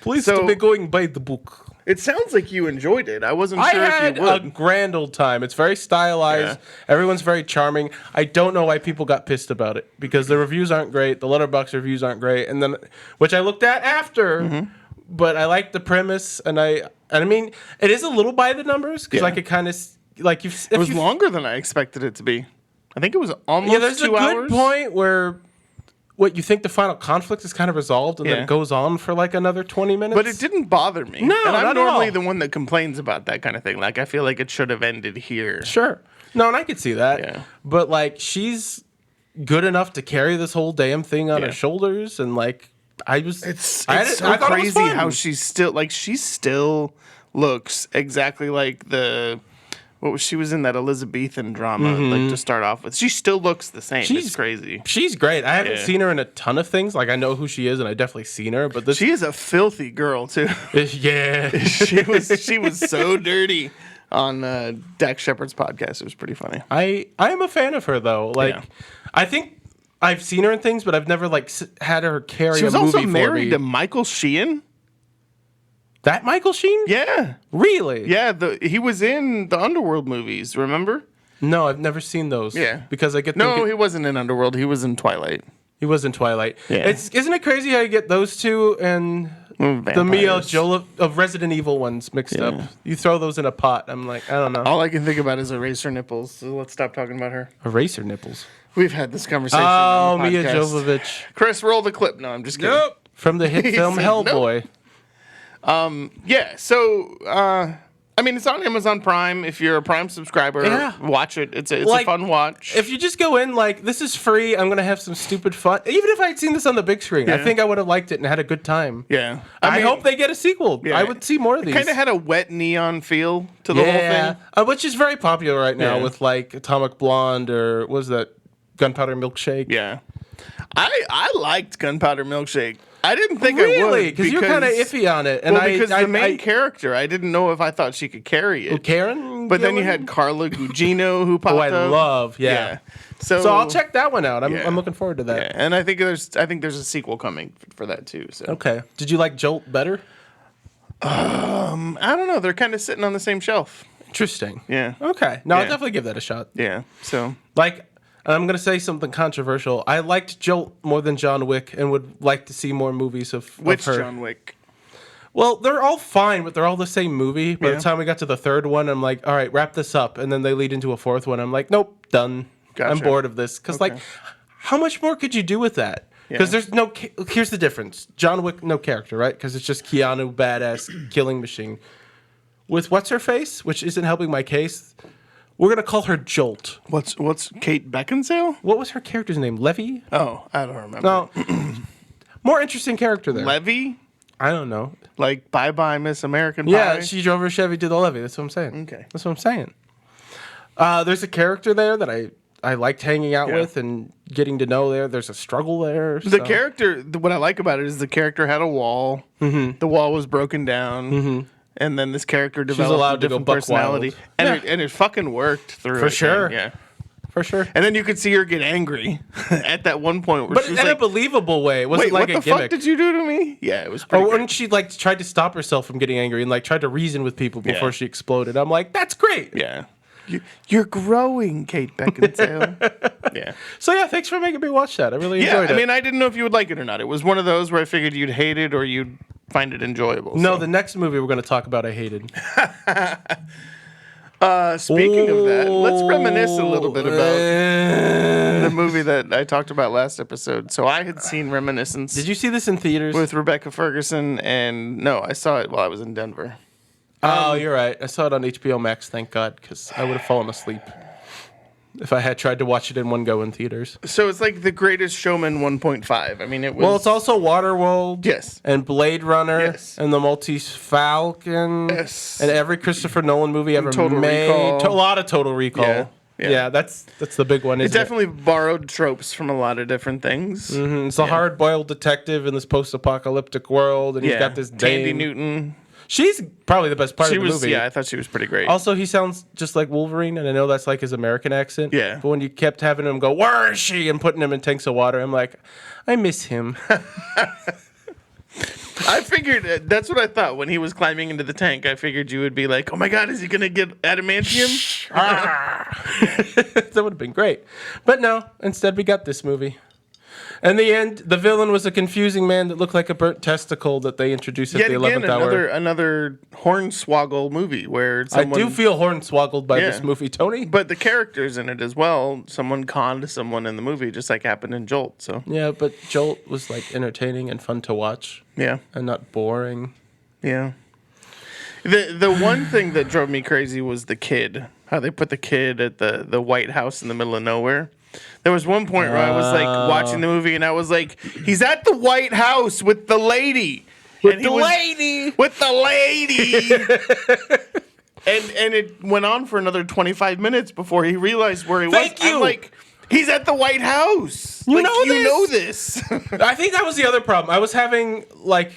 Please So- to be going by the book. It sounds like you enjoyed it. I wasn't I sure had if you a would. grand old time. It's very stylized. Yeah. Everyone's very charming. I don't know why people got pissed about it because the reviews aren't great. The Letterboxd reviews aren't great, and then which I looked at after. Mm-hmm. But I liked the premise, and I mean, it is a little by the numbers because Yeah. I could kind of like you. It was longer than I expected it to be. I think it was almost Yeah, there's 2 a hours. good point where what you think the final conflict is kind of resolved, and then Yeah. it goes on for like another 20 minutes. But it didn't bother me. No, and I'm not at normally all. the one that complains about that kind of thing. Like I feel like it should have ended here. Sure. No, and I could see that. Yeah. But like, she's good enough to carry this whole damn thing on Yeah. her shoulders, and like, It's so I thought it was crazy fun. how she still looks exactly like she was in that Elizabethan drama like to start off with. She still looks the same. It's crazy. She's great. I haven't Yeah. seen her in a ton of things. Like, I know who she is, and I definitely seen her. But this, She is a filthy girl too. yeah, she was so dirty on Dax Shepard's podcast. It was pretty funny. I am a fan of her though. Like, Yeah. I think I've seen her in things, but I've never like had her carry She was a movie also for married me. to Michael Sheehan. That Michael Sheen? Yeah. Really? Yeah, he was in the Underworld movies, remember? No, I've never seen those. Yeah. Because I get No, thinking he wasn't in Underworld. He was in Twilight. he was in Twilight. Yeah. Isn't it crazy how you get those two and the Mia Vampires. Jolo of Resident Evil ones mixed up? You throw those in a pot. I'm like, I don't know. All I can think about is Eraser Nipples. So let's stop talking about her. Eraser nipples. We've had this conversation. Oh, on the Mia podcast. Jovovich. Chris, roll the clip. No, I'm just kidding. From the hit He film said Hellboy. Yeah, so I mean, it's on Amazon Prime. If you're a Prime subscriber, Yeah. watch it. It's a Like, fun watch. If you just go in like, this is free, I'm going to have some stupid fun. Even if I had seen this on the big screen, I Yeah. think I would have liked it and had a good time. yeah, I mean, hope they get a sequel. yeah. I would see more of these. Kind of had a wet neon feel to the whole thing. Which is very popular right now Yeah. with like Atomic Blonde or what was that Gunpowder Milkshake? Yeah, I liked Gunpowder Milkshake. I didn't think Really? I would Because you're kind of iffy on it. And Well, because I the main character, I didn't know if I thought she could carry it. Karen? But then you Gillan? had Carla Gugino who popped Oh, I up. love, yeah. So So I'll check that one out. Yeah. I'm looking forward to that. Yeah, and I think there's a sequel coming for that too. So Okay. Did you like Jolt better? I don't know. They're kind of sitting on the same shelf. Interesting. Yeah. Okay. No, I'll Yeah. definitely give that a shot. Yeah. So Like, I'm going to say something controversial. I liked Jolt more than John Wick and would like to see more movies of which her. John Wick? Well, they're all fine, but they're all the same movie. By Yeah. the time we got to the third one, I'm like, all right, wrap this up. And then they lead into a fourth one. I'm like, nope, done. I'm Gotcha. bored of this. Because, like, how much more could you do with that? Because Yeah. there's no. Here's the difference John Wick, no character, right? Because it's just Keanu, badass killing machine. With What's Her Face, which isn't helping my case, we're going to call her Jolt. What's Kate Beckinsale? What was her character's name? Levy? Oh, I don't remember. No. More interesting character there. Levy? I don't know. Like Bye Bye Miss American Pie? Yeah, she drove her Chevy to the levee. That's what I'm saying. Okay. That's what I'm saying. There's a character there that I liked hanging out Yeah. with and getting to know there. There's a struggle there. The so- character, what I like about it is the character had a wall. Mm-hmm. The wall was broken down. Mm-hmm. And then this character developed allowed a to go different buck personality. wild. And it fucking worked through For it, sure. man. Yeah. For sure. And then you could see her get angry at that one point where But she in was a like, believable way. It wasn't wait, like what a the fuck gimmick. did you do to me? Yeah, it was Or pretty when great. she like tried to stop herself from getting angry and like tried to reason with people before Yeah. she exploded. I'm like, that's great. Yeah. You're growing, Kate Beckinsale. Yeah. So yeah, thanks for making me watch that. I really Yeah, enjoyed it. I mean, I didn't know if you would like it or not. It was one of those where I figured you'd hate it or you'd find it enjoyable. no, so. the next movie we're going to talk about, I hated. Speaking of that, let's reminisce a little bit about the movie that I talked about last episode. So I had seen Reminiscence Did you see this in theaters? with Rebecca Ferguson, and no, I saw it while I was in Denver. Oh, you're right. I saw it on HBO Max, thank God, because I would have fallen asleep if I had tried to watch it in one go in theaters. So it's like The Greatest Showman 1.5. I mean, it was. Well, it's also Waterworld. Yes. And Blade Runner. Yes. And the Maltese Falcon. Yes. And every Christopher Nolan movie ever Total made. Recall. A lot of Total Recall. Yeah. Yeah. that's the big one, It isn't it? definitely borrowed tropes from a lot of different things. Mhm. It's a hard-boiled detective in this post-apocalyptic world, and he's got this Tandy dame. Newton. She's probably the best part She of the was, movie. yeah, I thought she was pretty great. Also, he sounds just like Wolverine, and I know that's like his American accent. Yeah. But when you kept having him go, "Where is she?" and putting him in tanks of water, I'm like, I miss him. I figured that's what I thought when he was climbing into the tank. I figured you would be like, "Oh my God, is he gonna get adamantium?" That would have been great. But no, instead we got this movie. In the end, the villain was a confusing man that looked like a burnt testicle that they introduced at Yet the again, 11th hour. another Hornswoggle movie where I someone, do feel hornswoggled by Yeah. this movie, Tony. but the characters in it as well. Someone conned someone in the movie, just like happened in Jolt. So Yeah, but Jolt was like entertaining and fun to watch yeah, and not boring. yeah. The one thing that drove me crazy was the kid. How they put the kid at the White House in the middle of nowhere. There was one point where I was like watching the movie and I was like, he's at the White House with the lady. With And he the was- lady! With the lady. and it went on for another 25 minutes before he realized where he Thank was. you. I'm like, he's at the White House. You Like, know you this? know this. I think that was the other problem. I was having like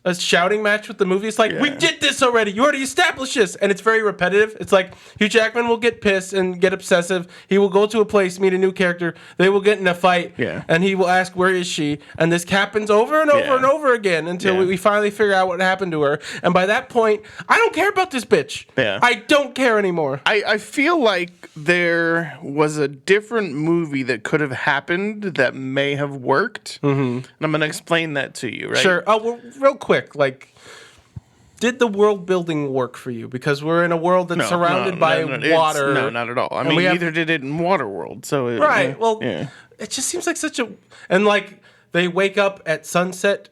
a shouting match with the movie. It's like, we Yeah. did this already. You already established this. And it's very repetitive. It's like Hugh Jackman will get pissed and get obsessive. He will go to a place, meet a new character. They will get in a fight. Yeah. And he will ask, where is she? And this happens over and over Yeah. and over again until Yeah. we finally figure out what happened to her. And by that point, I don't care about this bitch. Yeah. I don't care anymore. I feel like there was a different movie that could have happened that may have worked. Mm-hmm. And I'm going to explain that to you, right? Sure. Oh, well, real quick, like, did the world building work for you? Because we're in a world that's surrounded by it's- water. No, not at all. I And mean, we have- neither did it in Waterworld. So it, Right. Well, yeah. it just seems like such a and like they wake up at sunset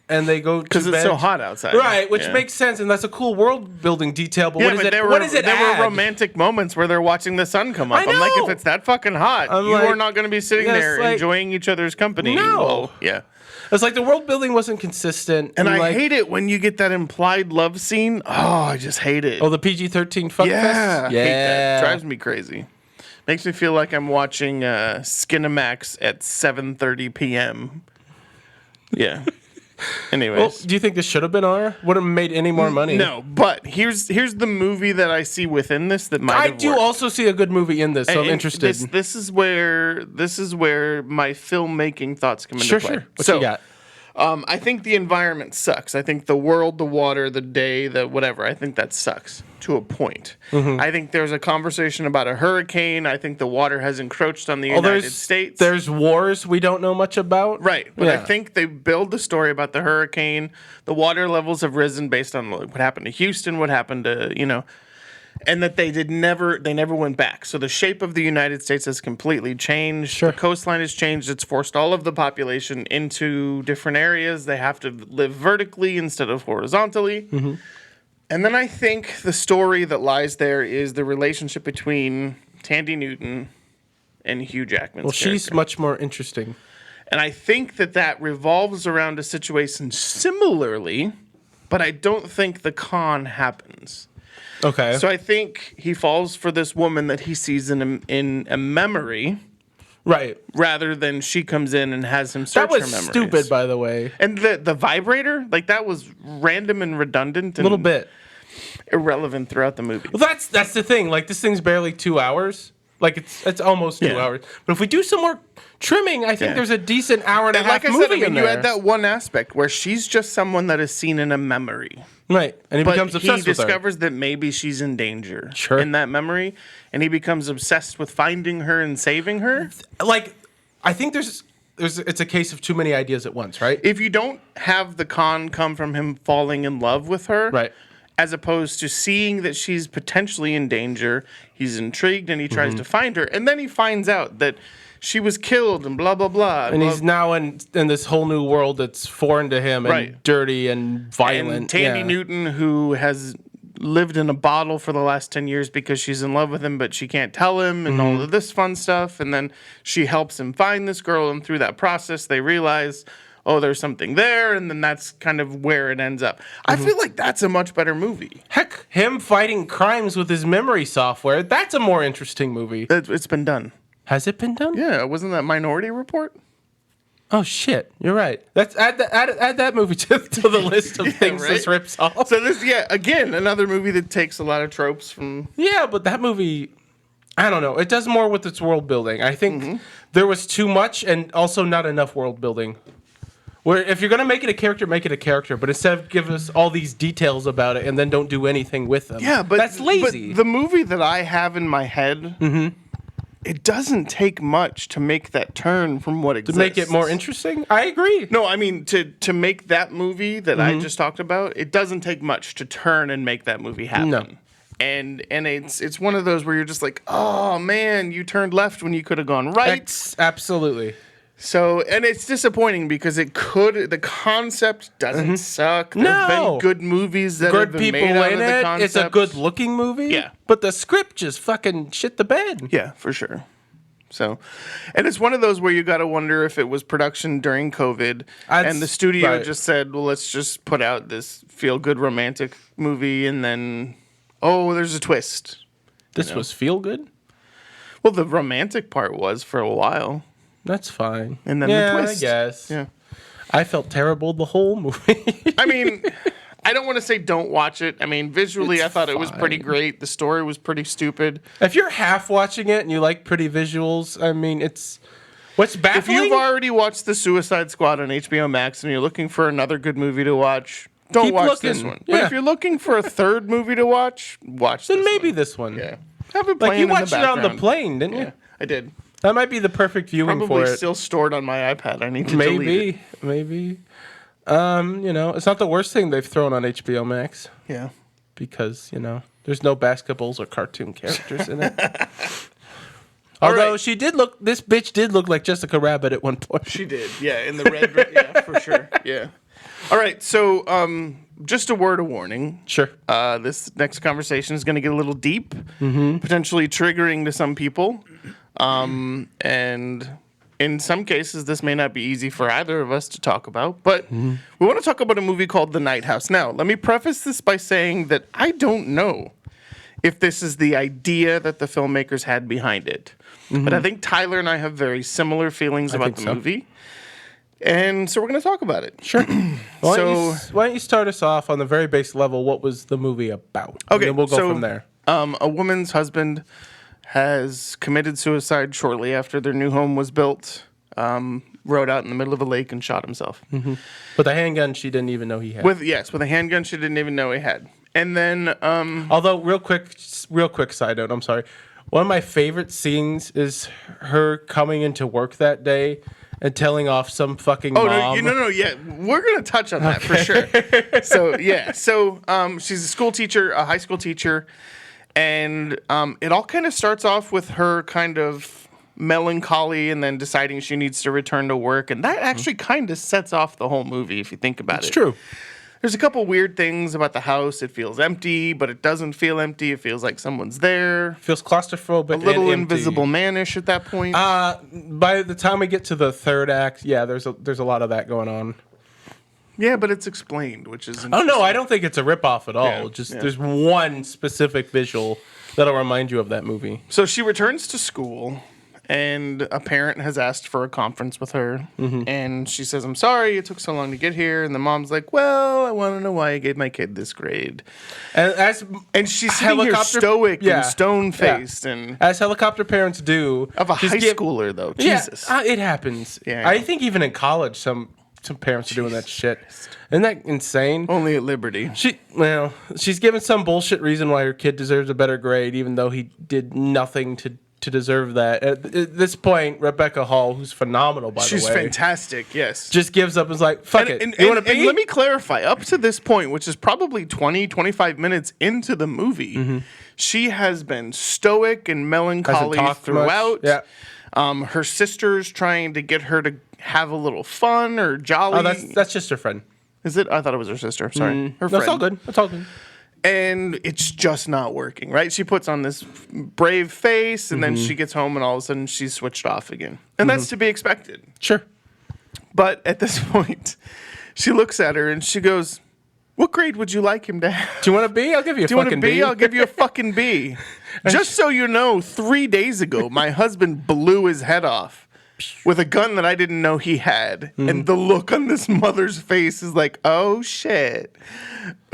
and they go Because to it's bed. so hot outside. Right, which Yeah. makes sense, and that's a cool world building detail. But Yeah, what is but it? there What does it there add? were romantic moments where they're watching the sun come up. I I'm like, know. if it's that fucking hot, I'm you like, are not going to be sitting yes, there like- enjoying each other's company. No. Well, yeah. It's like the world building wasn't consistent, And I like, hate it when you get that implied love scene. Oh, I just hate it. Oh, the PG-13 fuck yeah, fest. I hate that. Drives me crazy. Makes me feel like I'm watching Skinamax at 7:30 p.m. Yeah. Anyways. Well, do you think this should have been R? Would have made any more money? No, but here's the movie that I see within this that might I have do worked. also see a good movie in this, so I'm And interested. This is where my filmmaking thoughts come into Sure, play. sure. What so, you got? I think the environment sucks. I think the world, the water, the day, the whatever. I think that sucks to a point. Mm-hmm. I think there's a conversation about a hurricane. I think the water has encroached on the United States. There's wars we don't know much about. Right, but I Yeah. think they build the story about the hurricane. The water levels have risen based on what happened to Houston, what happened to and that they never went back. So the shape of the United States has completely changed. Sure. The coastline has changed. It's forced all of the population into different areas. They have to live vertically instead of horizontally. Mm-hmm. And then I think the story that lies there is the relationship between Tandy Newton and Hugh Jackman's Well, she's character. much more interesting. And I think that revolves around a situation similarly, but I don't think the con happens. Okay. So I think he falls for this woman that he sees in a memory right. rather than she comes in and has him search That was her memories. stupid, by the way. And the vibrator, like that was random and redundant A and little bit. irrelevant throughout the movie. Well, that's the thing. Like, this thing's barely 2 hours. Like, it's almost 2 Yeah. hours. But if we do some more trimming, I think Yeah. there's a decent hour and a And half like I movie said, I mean, in you there. had that one aspect where she's just someone that is seen in a memory. Right. And he But becomes he obsessed with her. discovers that maybe she's in danger Sure. in that memory, and he becomes obsessed with finding her and saving her. Like, I think it's a case of too many ideas at once, right? If you don't have the con come from him falling in love with her, Right. as opposed to seeing that she's potentially in danger, he's intrigued and he tries Mm-hmm. to find her, and then he finds out that she was killed and blah blah blah. And he's now in this whole new world that's foreign to him and Right. dirty and violent. and Tandy yeah. Newton, who has lived in a bottle for the last 10 years because she's in love with him, but she can't tell him and Mm-hmm. all of this fun stuff. And then she helps him find this girl. And through that process, they realize, oh, there's something there. And then that's kind of where it ends up. I Mm-hmm. feel like that's a much better movie. Heck, him fighting crimes with his memory software, that's a more interesting movie. It's been done. Has it been done? Yeah, wasn't that Minority Report? Oh, shit. You're right. Let's add that movie to the list of things right? this rips off. So this, again, another movie that takes a lot of tropes from. Yeah, but that movie, I don't know. It does more with its world building. I think Mm-hmm. there was too much and also not enough world building. Where if you're going to make it a character, make it a character. But instead of give us all these details about it and then don't do anything with them. Yeah, but that's lazy. But the movie that I have in my head it doesn't take much to make that turn from what To exists. make it more interesting? I agree. No, I mean to make that movie that I just talked about, it doesn't take much to turn and make that movie happen. No. And it's one of those where you're just like, oh man, you turned left when you could have gone right. Absolutely. So, and it's disappointing because the concept doesn't suck. There have No. been good movies that have Good been people made out in of the it. concept. It's a good looking movie. Yeah. But the script just fucking shit the bed. Yeah, for sure. So, and it's one of those where you got to wonder if it was production during COVID and the studio right. just said, well, let's just put out this feel good romantic movie and then, oh, there's a twist. This was feel good? Well, the romantic part was for a while. That's fine. And then yeah, the twist. I guess. Yeah. I felt terrible the whole movie. I mean, I don't want to say don't watch it. I mean, visually, I thought it was pretty fine. great. The story was pretty stupid. If you're half watching it and you like pretty visuals, I mean, it's what's If baffling. you've already watched The Suicide Squad on HBO Max and you're looking for another good movie to watch, don't Keep watch this looking. one. But Yeah. if you're looking for a third movie to watch then this maybe one. this one. Yeah. Have it Like playing you in the watched it on the background. plane, didn't you? Yeah, I did. That might be the perfect viewing Probably for it. still stored on my iPad. I need to delete it. Maybe. You know, it's not the worst thing they've thrown on HBO Max Yeah. because, you know, there's no basketballs or cartoon characters in it. All Although right. this bitch did look like Jessica Rabbit at one point. She did. Yeah, in the red. Yeah, for sure. Yeah. All right. So, just a word of warning. Sure. This next conversation is going to get a little deep, Mm-hmm. potentially triggering to some people. And in some cases, this may not be easy for either of us to talk about, but Mm-hmm. we want to talk about a movie called The Night House. Now, let me preface this by saying that I don't know if this is the idea that the filmmakers had behind it. But I think Tyler and I have very similar feelings about think the so. movie. And so we're going to talk about it. Sure. Why So- don't you start us off on the very base level? What was the movie about? Okay, And then we'll go so, from there. A woman's husband has committed suicide shortly after their new home was built. Rode out in the middle of a lake and shot himself But the handgun she didn't even know he had. with a handgun she didn't even know he had. And then Although, real quick side note, I'm sorry. One of my favorite scenes is her coming into work that day and telling off some fucking mom. no, yeah, we're gonna touch on that for sure. So she's a school teacher, a high school teacher, and it all kind of starts off with her kind of melancholy and then deciding she needs to return to work, and that actually kind of sets off the whole movie if you think about it. It's true. There's a couple weird things about the house. It feels empty, but it doesn't feel empty. It feels like someone's there. Feels claustrophobic. A little and empty. invisible manish at that point. By the time we get to the third act, yeah, there's a lot of that going on. yeah, but it's explained, which is Oh no, I don't think it's a ripoff at all. Yeah, Just yeah. there's one specific visual that'll remind you of that movie. So she returns to school, and a parent has asked for a conference with her. And she says, I'm sorry it took so long to get here. And the mom's like, well, I want to know why I gave my kid this grade. And she's sitting here stoic and stone-faced and as helicopter parents do. of a just high give- schooler, though. Yeah, Jesus. it happens. Yeah, I think even in college, some parents are doing that shit. Isn't that insane? Only at Liberty. She's given some bullshit reason why her kid deserves a better grade, even though he did nothing to deserve that. At this point, Rebecca Hall, who's phenomenal by She's the way, fantastic, yes. just gives up and is like, "Fuck it." And You want to and be? let me clarify, up to this point, which is probably 25 minutes into the movie, she has been stoic and melancholy talked throughout. much. Yeah. Her sister's trying to get her to have a little fun or jolly. Oh, that's just her friend. Is it? I thought it was her sister. Sorry. Her No, friend. it's all good. It's all good. And it's just not working, right? She puts on this brave face, and then she gets home, and all of a sudden she's switched off again. And that's to be expected. Sure. But at this point, she looks at her and she goes, what grade would you like him to have? Do you want a B? I'll give you a Do you want a fucking B? B. I'll give you a fucking B. Just so you know, 3 days ago, my husband blew his head off with a gun that I didn't know he had. And the look on this mother's face is like, oh shit.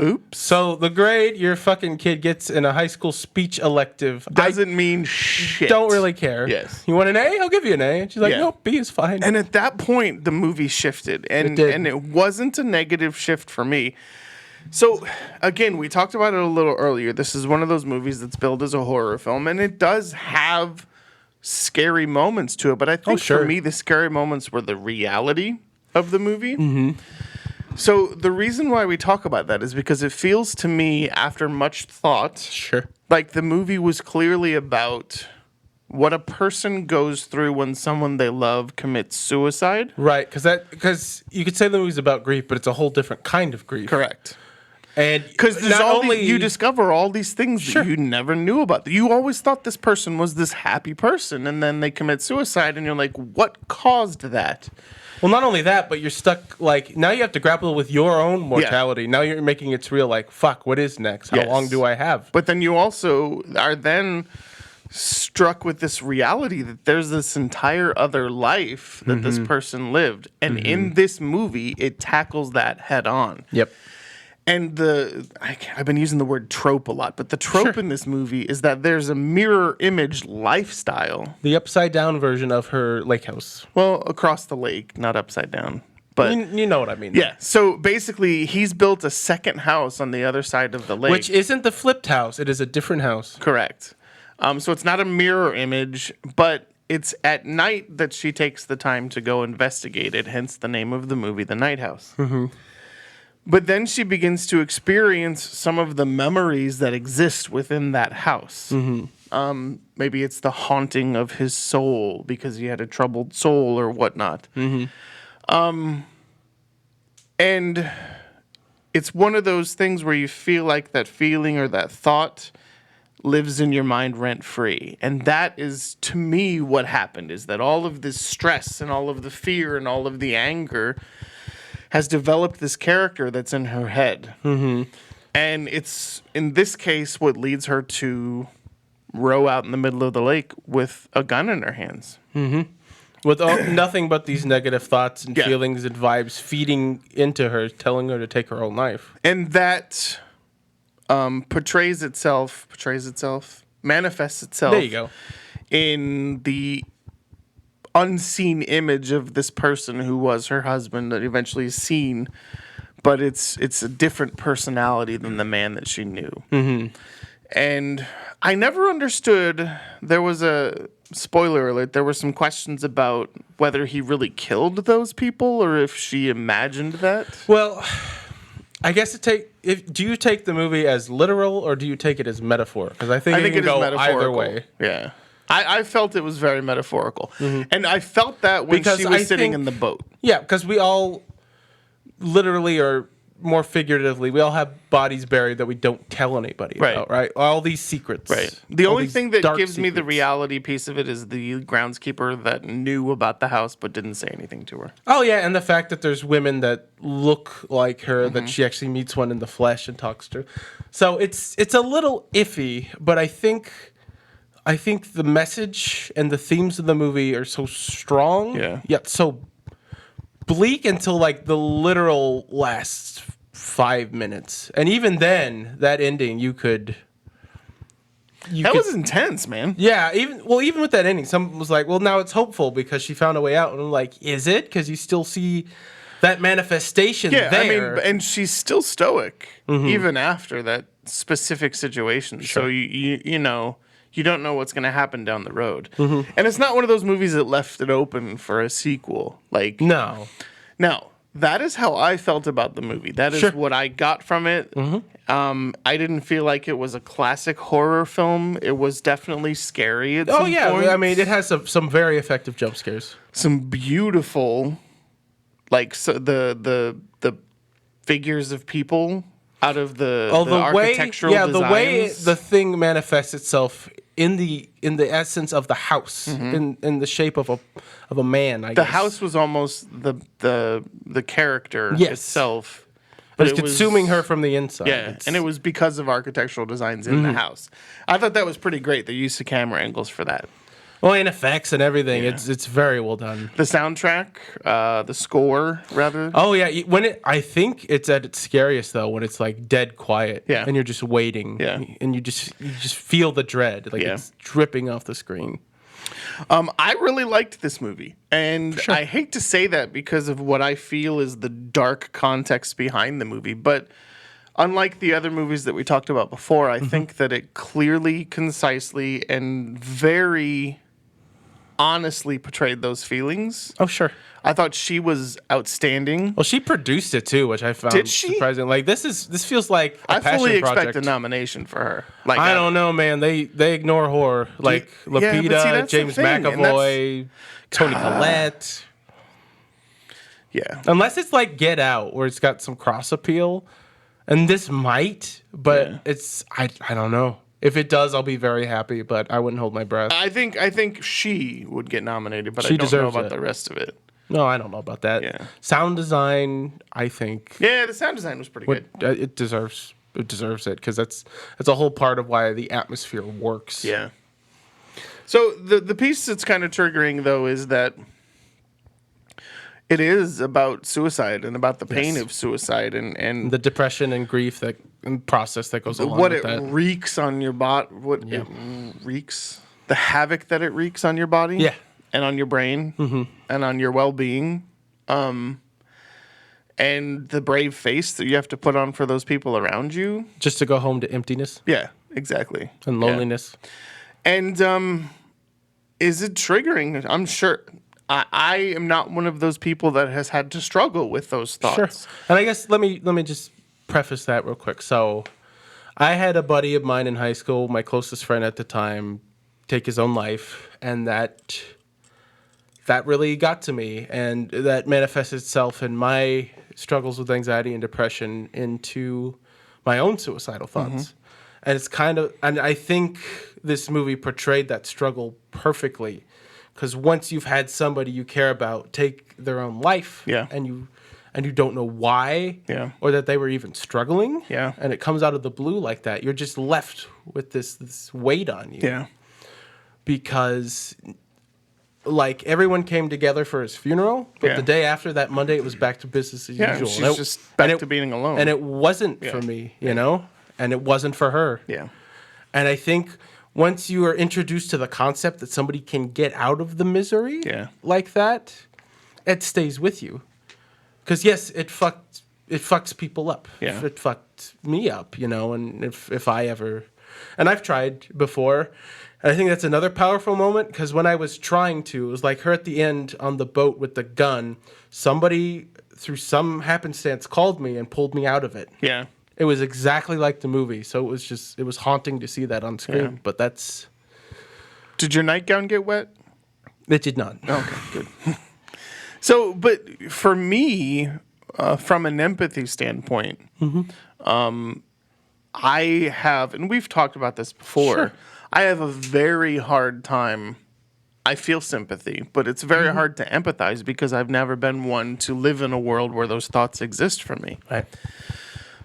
Oops. So the grade your fucking kid gets in a high school speech elective Doesn't mean shit. don't really care. Yes. You want an A? I'll give you an A. And she's like, Yeah. no, B is fine. And at that point, the movie shifted, and It did. and it wasn't a negative shift for me. So, again, we talked about it a little earlier. This is one of those movies that's billed as a horror film, and it does have scary moments to it, but I think sure. for me the scary moments were the reality of the movie. So the reason why we talk about that is because it feels to me, after much thought, Sure. like the movie was clearly about what a person goes through when someone they love commits suicide. Right, because you could say the movie's about grief, but it's a whole different kind of grief. Correct. And Because not only you discover all these things Sure. that you never knew about. You always thought this person was this happy person, and then they commit suicide, and you're like, what caused that? Well, not only that, but you're stuck, like, now you have to grapple with your own mortality. Now you're making it real, like, fuck, what is next? How Yes. long do I have? But then you also are then struck with this reality that there's this entire other life that this person lived. And in this movie, it tackles that head on. Yep. And I've been using the word trope a lot, but the trope Sure. in this movie is that there's a mirror image lifestyle. The upside down version of her lake house. Well, across the lake, not upside down. But You know what I mean. yeah, so basically he's built a second house on the other side of the lake. Which isn't the flipped house. It is a different house. Correct. So it's not a mirror image, but it's at night that she takes the time to go investigate it, hence the name of the movie, The Night House. But then she begins to experience some of the memories that exist within that house. Maybe it's the haunting of his soul because he had a troubled soul or whatnot. And it's one of those things where you feel like that feeling or that thought lives in your mind rent free. And that is, to me, what happened, is that all of this stress and all of the fear and all of the anger has developed this character that's in her head. And it's, in this case, what leads her to row out in the middle of the lake with a gun in her hands. With nothing but these negative thoughts and Yeah. feelings and vibes feeding into her, telling her to take her own life. And that manifests itself There you go. in the unseen image of this person who was her husband that eventually is seen, but it's a different personality than the man that she knew. And I never understood, there was a spoiler alert, there were some questions about whether he really killed those people or if she imagined that. Well, I guess do you take the movie as literal or do you take it as metaphor? Because I think it can go either way. Yeah. I felt it was very metaphorical. And I felt that when Because she was I sitting think- in the boat. Yeah, because we all literally, or more figuratively, we all have bodies buried that we don't tell anybody Right. about, right? All these secrets. Right. The All only these thing that dark gives me the secrets. reality piece of it is the groundskeeper that knew about the house but didn't say anything to her. Oh yeah, and the fact that there's women that look like her, Mm-hmm. that she actually meets one in the flesh and talks to. So it's a little iffy, but I think the message and the themes of the movie are so strong, Yeah. yet so bleak until like the literal last 5 minutes. And even then, that ending That was intense, man. yeah, even with that ending, someone was like, "Well, now it's hopeful because she found a way out." And I'm like, "Is it? Because you still see that manifestation Yeah, there." I mean, and she's still stoic even after that specific situation. So you know, you don't know what's going to happen down the road. And it's not one of those movies that left it open for a sequel. Like No. Now, that is how I felt about the movie. That is Sure. what I got from it. I didn't feel like it was a classic horror film. It was definitely scary at Oh some yeah, points. I mean, it has some very effective jump scares. Some beautiful, like the figures of people out of the architectural the way designs. the thing manifests itself in the essence of the house, in the shape of a man. I The guess house was almost the character Yes. itself. but it's it was- consuming her from the inside. Yeah, It's- and it was because of architectural designs in the house. I thought that was pretty great. The use of camera angles for that. well, and effects and everything. It's very well done. The soundtrack, the score, rather. Oh yeah, I think it's at its scariest though when it's like dead quiet. Yeah. and you're just waiting. Yeah. and you just feel the dread, like Yeah. it's dripping off the screen. I really liked this movie, and I hate to say that because of what I feel is the dark context behind the movie. But unlike the other movies that we talked about before, I think that it clearly, concisely, and very honestly portrayed those feelings. Oh, sure. I thought she was outstanding. Well, she produced it too, which I found Did she? surprising. Like this feels like a I fully passion expect project. a nomination for her. Like I don't know, man. They ignore horror. Like yeah, but see, Lupita, that's the James thing, and McAvoy, Toni Collette. Yeah. Unless it's like Get Out, where it's got some cross appeal, and this might, but Yeah. it's I don't know. If it does, I'll be very happy, but I wouldn't hold my breath. I think she would get nominated, but She I don't know deserves about it. the rest of it. No, I don't know about that. Yeah. Sound design, I think Yeah, the sound design was pretty good. it deserves it because that's a whole part of why the atmosphere works. Yeah. So the piece that's kind of triggering though is that it is about suicide and about the pain Yes. of suicide and The depression and grief and process that goes along what with it that. wreaks on your body. What Yeah. it wreaks, the havoc that it wreaks on your body. Yeah. And on your brain and on your well-being. And the brave face that you have to put on for those people around you. Just to go home to emptiness Yeah, exactly. and Yeah. loneliness. And is it triggering? I'm sure. I am not one of those people that has had to struggle with those thoughts. Sure. And I guess let me just preface that real quick. So, I had a buddy of mine in high school, my closest friend at the time, take his own life, and that really got to me, and that manifested itself in my struggles with anxiety and depression into my own suicidal thoughts. And it's and I think this movie portrayed that struggle perfectly, because once you've had somebody you care about take their own life, Yeah. and you don't know why, Yeah. or that they were even struggling, Yeah. and it comes out of the blue like that, you're just left with this weight on you, Yeah. because like everyone came together for his funeral, but Yeah. the day after that Monday, it was back to business as Yeah, usual. she's And it- just back and to being alone. and it wasn't for me, you know, and it wasn't for her. Yeah. And I think once you are introduced to the concept that somebody can get out of the misery Yeah. like that, it stays with you. Because yes, it fucks people up. Yeah. It fucked me up, you know, and if I ever, and I've tried before, and I think that's another powerful moment, because when I was trying to, it was like her at the end on the boat with the gun, somebody through some happenstance called me and pulled me out of it. Yeah. It was exactly like the movie, so it was haunting to see that on screen. Yeah. But Did your nightgown get wet? it did not. Okay, good. So, but for me, from an empathy standpoint, I have, and we've talked about this before, Sure. I have a very hard time. I feel sympathy, but it's very hard to empathize because I've never been one to live in a world where those thoughts exist for me. Right.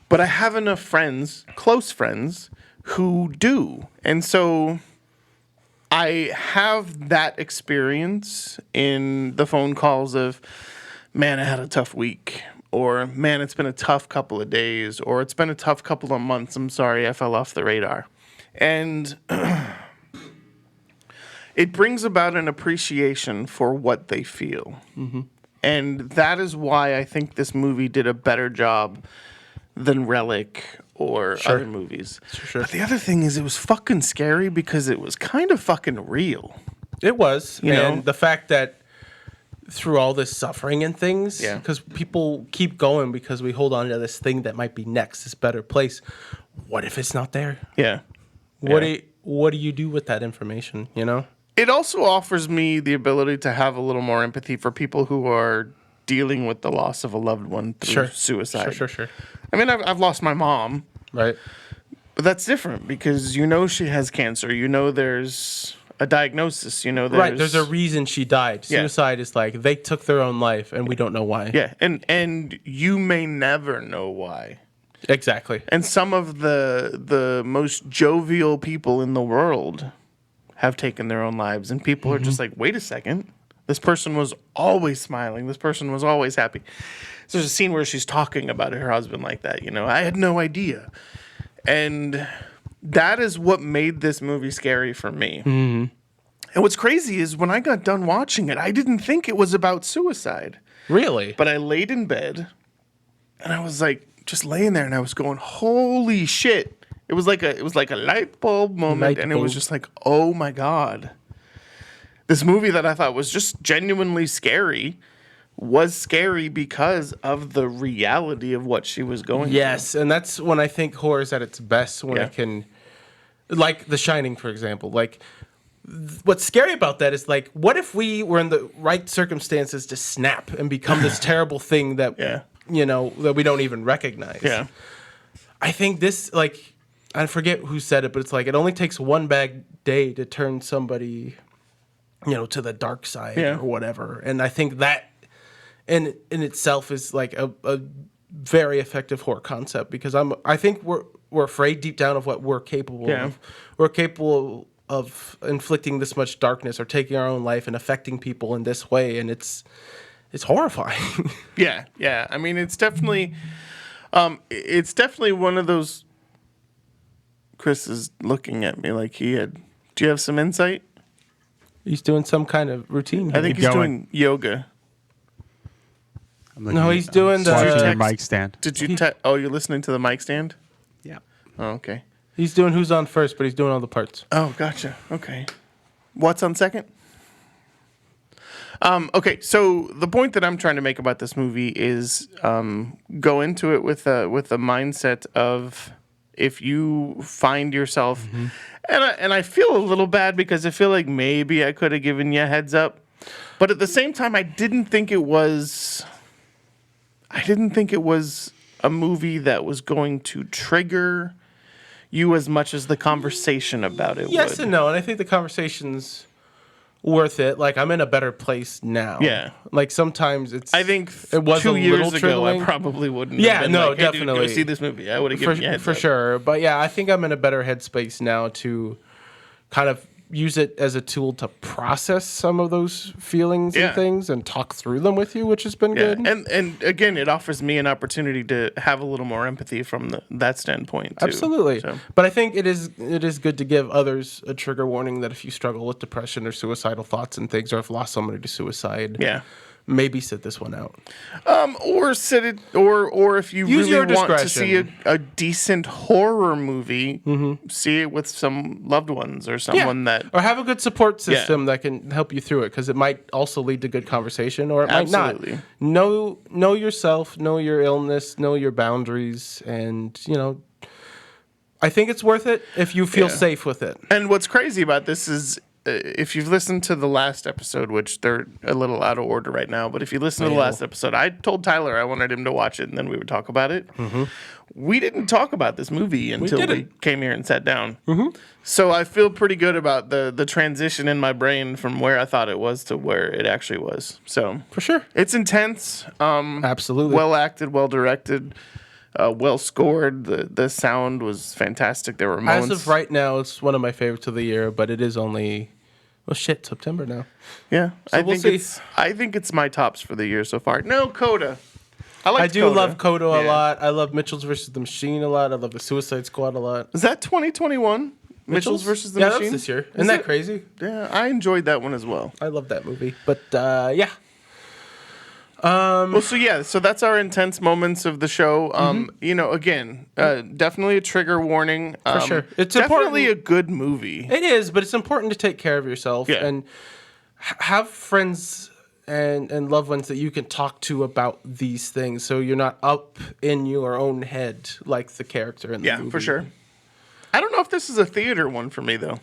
But I have enough friends, close friends, who do. And so I have that experience in the phone calls of, man, I had a tough week. Or, man, it's been a tough couple of days. Or, it's been a tough couple of months. I'm sorry, I fell off the radar. And it brings about an appreciation for what they feel. And that is why I think this movie did a better job than Relic or other movies. Sure. But the other thing is it was fucking scary because it was kind of fucking real. It was, You know? and the fact that through all this suffering and things, Yeah. because people keep going because we hold on to this thing that might be next, this better place. What if it's not there? Yeah. What do you do with that information? You know? It also offers me the ability to have a little more empathy for people who are dealing with the loss of a loved one through suicide. Sure. I mean, I've lost my mom, Right. but that's different because you know she has cancer. You know there's a diagnosis. You know There's a reason she died. Yeah. Suicide is like they took their own life, and we don't know why. Yeah, and you may never know why. Exactly. And some of the most jovial people in the world have taken their own lives, and people are just like, wait a second, this person was always smiling. This person was always happy. So there's a scene where she's talking about her husband like that. You know, I had no idea, and that is what made this movie scary for me. And what's crazy is when I got done watching it, I didn't think it was about suicide. Really? But I laid in bed and I was like just laying there and I was going, holy shit. It was like a light bulb moment, Light and it was bulb. just like, oh my God. this movie that I thought was just genuinely scary was scary because of the reality of what she was going Yes, and that's when I think horror is at its best, when Yeah. it can, like The Shining, for example. Like, what's scary about that is, like, what if we were in the right circumstances to snap and become this terrible thing that, Yeah. that we don't even recognize? Yeah. I think this, like, I forget who said it, but it's like, it only takes one bad day to turn somebody, to the dark side Yeah. or whatever. And I think that in itself is like a very effective horror concept, because I think we're afraid deep down of what we're capable Yeah. of. We're capable of inflicting this much darkness or taking our own life and affecting people in this way, and it's horrifying. Yeah, yeah. I mean, it's definitely one of those. Chris is looking at me like he had. Do you have some insight? He's doing some kind of routine. I think Keep he's going. doing yoga. I'm looking No, at- he's doing the- watching your Text- mic stand. Did you? Oh, you're listening to the mic stand. Yeah. Oh, okay. He's doing Who's on First, but he's doing all the parts. Oh, gotcha. Okay. What's on second? Okay, so the point that I'm trying to make about this movie is go into it with a mindset of, if you find yourself, and I feel a little bad because I feel like maybe I could have given you a heads up, but at the same time, I didn't think it was a movie that was going to trigger you as much as the conversation about it Yes would. and no, and I think the conversation's worth it. Like, I'm in a better place now. Yeah. Like, sometimes it's. I think it was 2 a years little ago, I triggering. probably wouldn't. Yeah, have been no, like, hey, dude, definitely. go see this movie. I would have given you a heads for up. sure. But yeah, I think I'm in a better headspace now to kind of use it as a tool to process some of those feelings Yeah. and things and talk through them with you, which has been Yeah, good. and again, it offers me an opportunity to have a little more empathy from that standpoint too. Absolutely. So, But I think it is good to give others a trigger warning that if you struggle with depression or suicidal thoughts and things, or have lost somebody to suicide, yeah. maybe sit this one out. Or sit it, or if you Use your really want to see discretion. a decent horror movie, see it with some loved ones or someone that. Or have a good support system that can help you through it, because it might also lead to good conversation, or it Absolutely. might not. Know yourself, know your illness, know your boundaries, and I think it's worth it if you feel Yeah. safe with it. And what's crazy about this is, if you've listened to the last episode, which they're a little out of order right now, but if you listen to the last episode, I told Tyler I wanted him to watch it and then we would talk about it. We didn't talk about this movie until we didn't. came here and sat down. So I feel pretty good about the transition in my brain from where I thought it was to where it actually was. So For sure. it's intense, Absolutely. well acted, well directed, well scored. The sound was fantastic. There were As moments. of right now, it's one of my favorites of the year, but it is only, September now. Yeah, So we'll see. I think it's my tops for the year so far. No, Coda. I I do love Kodo a Yeah. lot. I love Mitchell's versus the Machine a lot. I love the Suicide Squad a lot. Is that 2021? Mitchell's versus the yeah, Machine. that's this year. Is Isn't that it? crazy? Yeah, I enjoyed that one as well. I love that movie. But yeah. Well, so that's our intense moments of the show. Again, definitely a trigger warning. For sure. It's definitely important. a good movie. It is, but it's important to take care of yourself Yeah. and have friends and loved ones that you can talk to about these things, so you're not up in your own head like the character in the movie. Yeah, for sure. I don't know if this is a theater one for me though.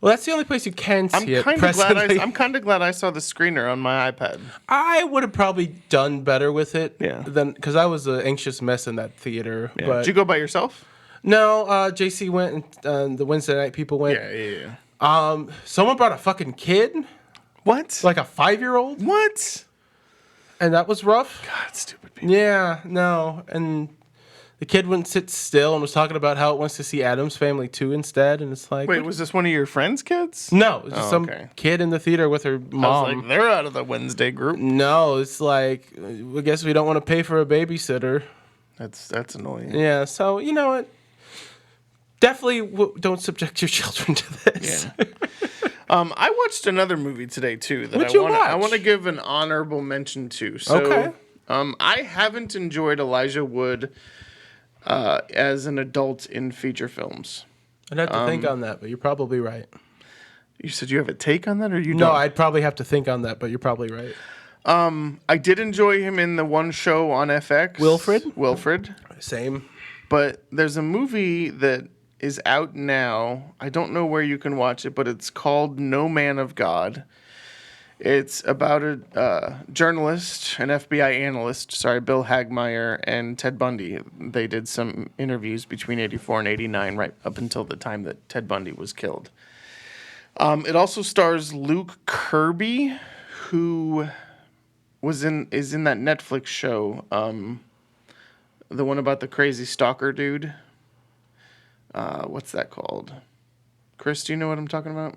Well, that's the only place you can I'm see it. kind of glad presently. I'm kind of glad I saw the screener on my iPad. I would have probably done better with it. Yeah. Than because I was an anxious mess in that theater. Yeah. But Did you go by yourself? no, JC went, and the Wednesday night people went. Yeah. Someone brought a fucking kid, What? like a 5-year-old, What? and that was rough. God, stupid people. Yeah, no, and the kid wouldn't sit still and was talking about how it wants to see Addams Family 2 instead, and it's like, Wait, was this one of your friends' kids? no, it was just Oh, some okay. kid in the theater with her I mom. was like, they're out of the Wednesday group. No, it's like, I guess we don't want to pay for a babysitter. That's annoying. Yeah, so you know what? Definitely don't subject your children to this. Yeah. I watched another movie today too that What'd you I watch? want to give an honorable mention to. So, Okay. I haven't enjoyed Elijah Wood as an adult in feature films. I'd have to think on that, but you're probably right. You said you have a take on that, or you No, don't? I'd probably have to think on that, but you're probably right. I did enjoy him in the one show on FX, Wilfred. Same. But there's a movie that is out now. I don't know where you can watch it, but it's called No Man of God. It's about a journalist, an FBI analyst, Bill Hagmaier and Ted Bundy. They did some interviews between 84 and 89, right up until the time that Ted Bundy was killed. It also stars Luke Kirby, who is in that Netflix show, the one about the crazy stalker dude. What's that called? Chris, do you know what I'm talking about?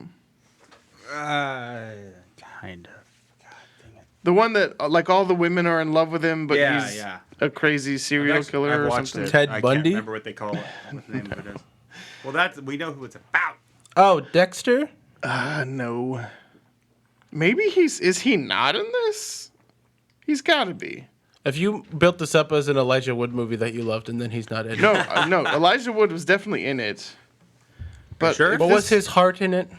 Kind of. God dang it. The one that like all the women are in love with him, but Yeah, he's yeah. a crazy serial killer or watched something. it. Ted I Bundy? can't remember what they call it. What the name of it is. Well, we know who it's about. Oh, Dexter? No. Maybe is he not in this? He's got to be. If you built this up as an Elijah Wood movie that you loved and then he's not in it. No, Elijah Wood was definitely in it. But Sure? if But this- was his heart in it?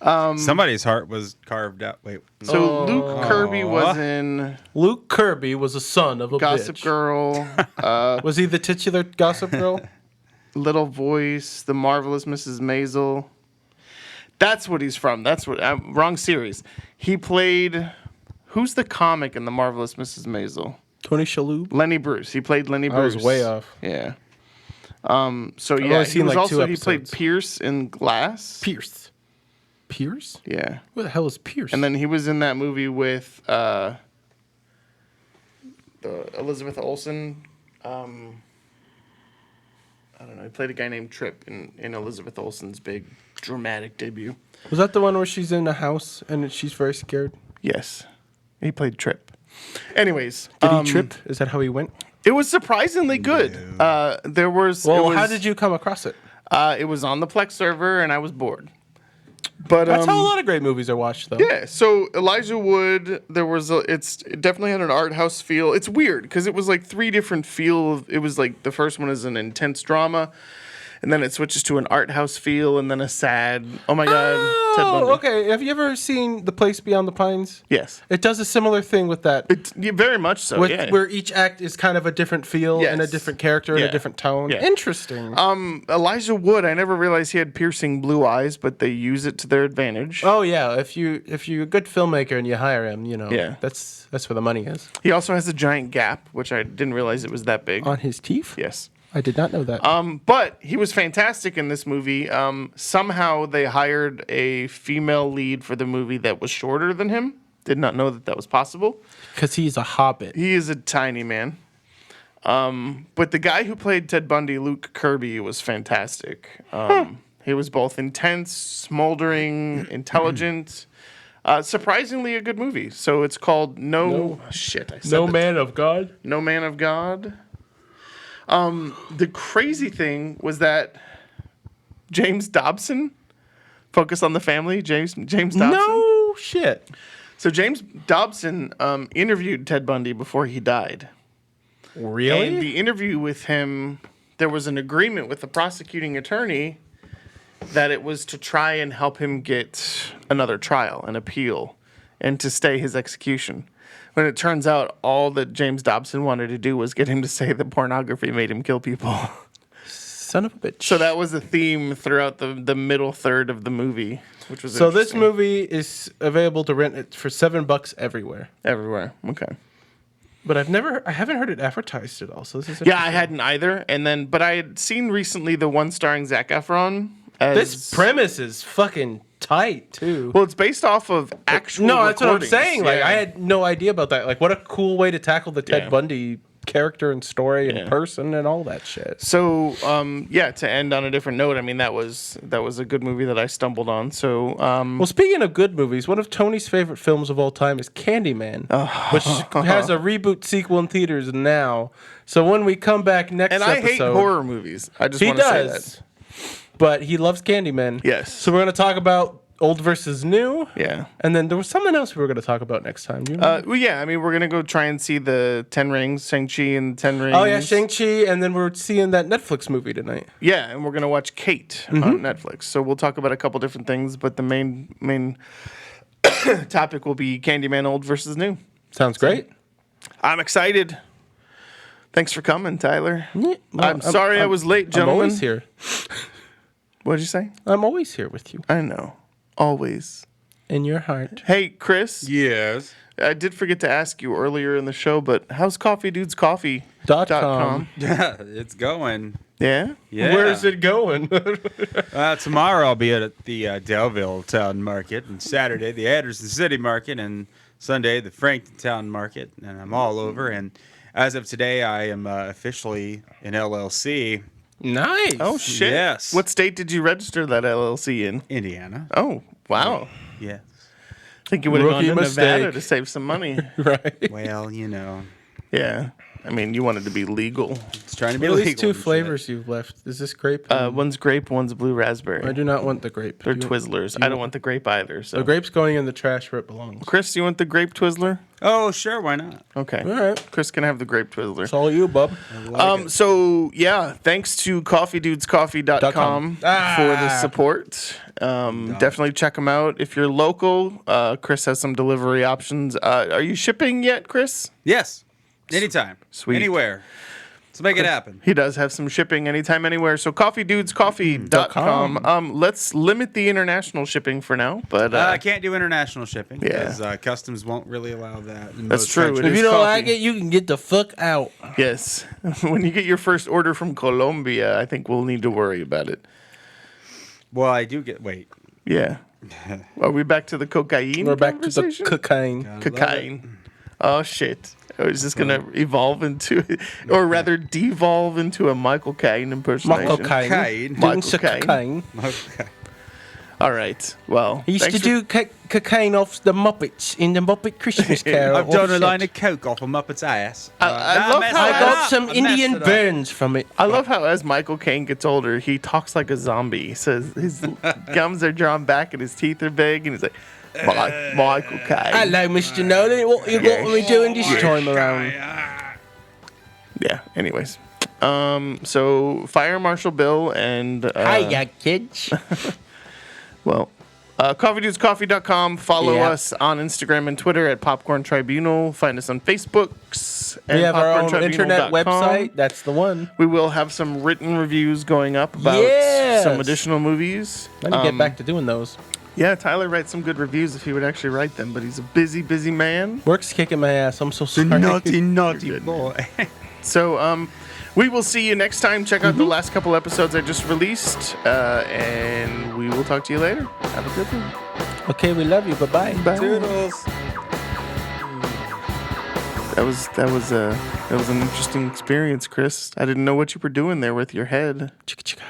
Somebody's heart was carved out. Wait. So Luke Kirby was in Luke Kirby was a son of a Gossip bitch. Girl, Was he the titular Gossip Girl? Little Voice, The Marvelous Mrs. Maisel. That's what he's from. That's what wrong series. He played who's the comic in The Marvelous Mrs. Maisel? Tony Shalhoub? Lenny Bruce. He played Lenny Bruce. I was way off. Yeah. So yeah, only he seen, was like, 2 also he played episodes. Pierce in Glass. Pierce. Pierce? Yeah. Who the hell is Pierce? And then he was in that movie with the Elizabeth Olsen. I don't know. He played a guy named Trip in Elizabeth Olsen's big dramatic debut. was that the one where she's in a house and she's very scared? Yes, he played Trip. Anyways, Did he trip? Is that how he went? it was surprisingly good. There was. Well, it how was, did you come across it? It was on the Plex server, and I was bored. But That's how a lot of great movies are watched, though. yeah, so Elijah Wood, it definitely had an art house feel. It's weird because it was like 3 different feel. It was like the first one is an intense drama, and then it switches to an art house feel, and then a sad. Oh my God, Ted Bundy. Oh, okay. Have you ever seen The Place Beyond the Pines? Yes, It does a similar thing with that. very much so. With, Yeah. Where each act is kind of a different feel and a Yes. different character and Yeah. a different tone. Yeah. Interesting. Elijah Wood, I never realized he had piercing blue eyes, but they use it to their advantage. Oh yeah, if you're a good filmmaker and you hire him, Yeah. that's where the money is. He also has a giant gap, which I didn't realize it was that big. On his teeth? Yes. I did not know that. But he was fantastic in this movie. Somehow they hired a female lead for the movie that was shorter than him. Did not know that was possible. Because he's a hobbit. He is a tiny man. But the guy who played Ted Bundy, Luke Kirby, was fantastic. He was both intense, smoldering, intelligent. Surprisingly a good movie. So it's called Shit, I said No it. man of God. No Man of God. The crazy thing was that James Dobson, Focus on the Family, James Dobson. No shit. So James Dobson interviewed Ted Bundy before he died. Really? And the interview with him, there was an agreement with the prosecuting attorney that it was to try and help him get another trial, an appeal, and to stay his execution. When it turns out all that James Dobson wanted to do was get him to say that pornography made him kill people. Son of a bitch. So that was a theme throughout the middle third of the movie, which was So this interesting. movie is available to rent it for $7 everywhere. Everywhere. Okay. But I haven't heard it advertised at all. So this is Yeah, I hadn't either. But I had seen recently the one starring Zac Efron. This premise is fucking tight too. Well, it's based off of actual. No, that's what I'm recordings. saying. Like, Yeah. I had no idea about that. Like, what a cool way to tackle the Ted Yeah. Bundy character and story and Yeah. person and all that shit. So, to end on a different note, I mean that was a good movie that I stumbled on. So, Well, speaking of good movies, one of Tony's favorite films of all time is Candyman, which has a reboot sequel in theaters now. So when we come back next and I episode, hate horror movies. I just he want to say does, that. but he loves Candyman. Yes. So we're going to talk about Old versus new. Yeah. And then there was something else we were going to talk about next time. Do you remember? Well, yeah. I mean, we're gonna go try and see the Ten Rings, Shang-Chi and Ten Rings. Oh yeah, Shang-Chi, and then we're seeing that Netflix movie tonight. Yeah, and we're gonna watch Kate on Netflix. So we'll talk about a couple different things, but the main topic will be Candyman Old versus New. Sounds great. I'm excited. Thanks for coming, Tyler. Yeah, I'm sorry I was late, I'm gentlemen. always here. What'd you say? I'm always here with you I know. Always. in your heart. Hey, Chris. Yes. I did forget to ask you earlier in the show, but how's CoffeeDudesCoffee.com? .com. It's going. Yeah? Yeah. Where's it going? Tomorrow I'll be at the Delville Town Market, and Saturday the Anderson City Market, and Sunday the Frankton Town Market, and I'm all over. And as of today, I am officially an LLC. Nice. Oh, shit. Yes. What state did you register that LLC in? Indiana. Oh, wow. Yes. I think you would have gone Rookie to Nevada mistake. to save some money. Right. Well, Yeah. I mean, you wanted to be legal. it's trying to be At legal. least two and shit. flavors you've left. Is this grape? One's grape, one's blue raspberry. I do not want the grape. They're You- Twizzlers. I don't want the grape either. So, The grape's going in the trash where it belongs. Chris, you want the grape Twizzler? Oh, sure. Why not? Okay. All right. Chris can have the grape Twizzler. It's all you, bub. So yeah, thanks to CoffeeDudesCoffee.com for the support. Definitely check them out if you're local. Chris has some delivery options. Are you shipping yet, Chris? Yes. Anytime. Sweet. Anywhere. Let's make it happen. He does have some shipping anytime, anywhere. So CoffeeDudesCoffee.com. Let's limit the international shipping for now, but I can't do international shipping Yeah. because customs won't really allow that. in That's most true. countries. It If is you don't coffee. like it, you can get the fuck out. yes, when you get your first order from Colombia, I think we'll need to worry about it. Well, I do get. Wait. Yeah. Are we back to the cocaine? We're back to the conversation? cocaine. Cocaine. Oh shit. Or is this gonna evolve into, or rather devolve into a Michael Caine impersonation? Michael Caine. Caine. Doing Michael some Caine. cocaine. Okay. All right. Well, He used thanks to for- do cocaine off the Muppets in the Muppet Christmas Carol. I've done a Shit. line of coke off a Muppet's ass. I love messed how it I I got up. some I messed Indian it up. burns from it. I love how as Michael Caine gets older, he talks like a zombie. He says his gums are drawn back and his teeth are big, and he's like, Michael Caine. Hello, Mr. Nolan. What you got me doing this time around? Yeah. Anyways, so Fire Marshal Bill and Hiya, kids. well, CoffeeDudesCoffee.com. Follow Yeah. us on Instagram and Twitter at Popcorn Tribunal. Find us on Facebooks. We have our own popcorntribunal.com. internet website. That's the one. We will have some written reviews going up about Yes. some additional movies. I need to get back to doing those. Yeah, Tyler writes some good reviews if he would actually write them, but he's a busy man. Work's kicking my ass. I'm so sorry. Naughty You're good, boy. So, we will see you next time. Check out the last couple episodes I just released, and we will talk to you later. Have a good one. Okay, we love you. Bye-bye. Bye. Toodles. That was an interesting experience, Chris. I didn't know what you were doing there with your head. Chicka chicka.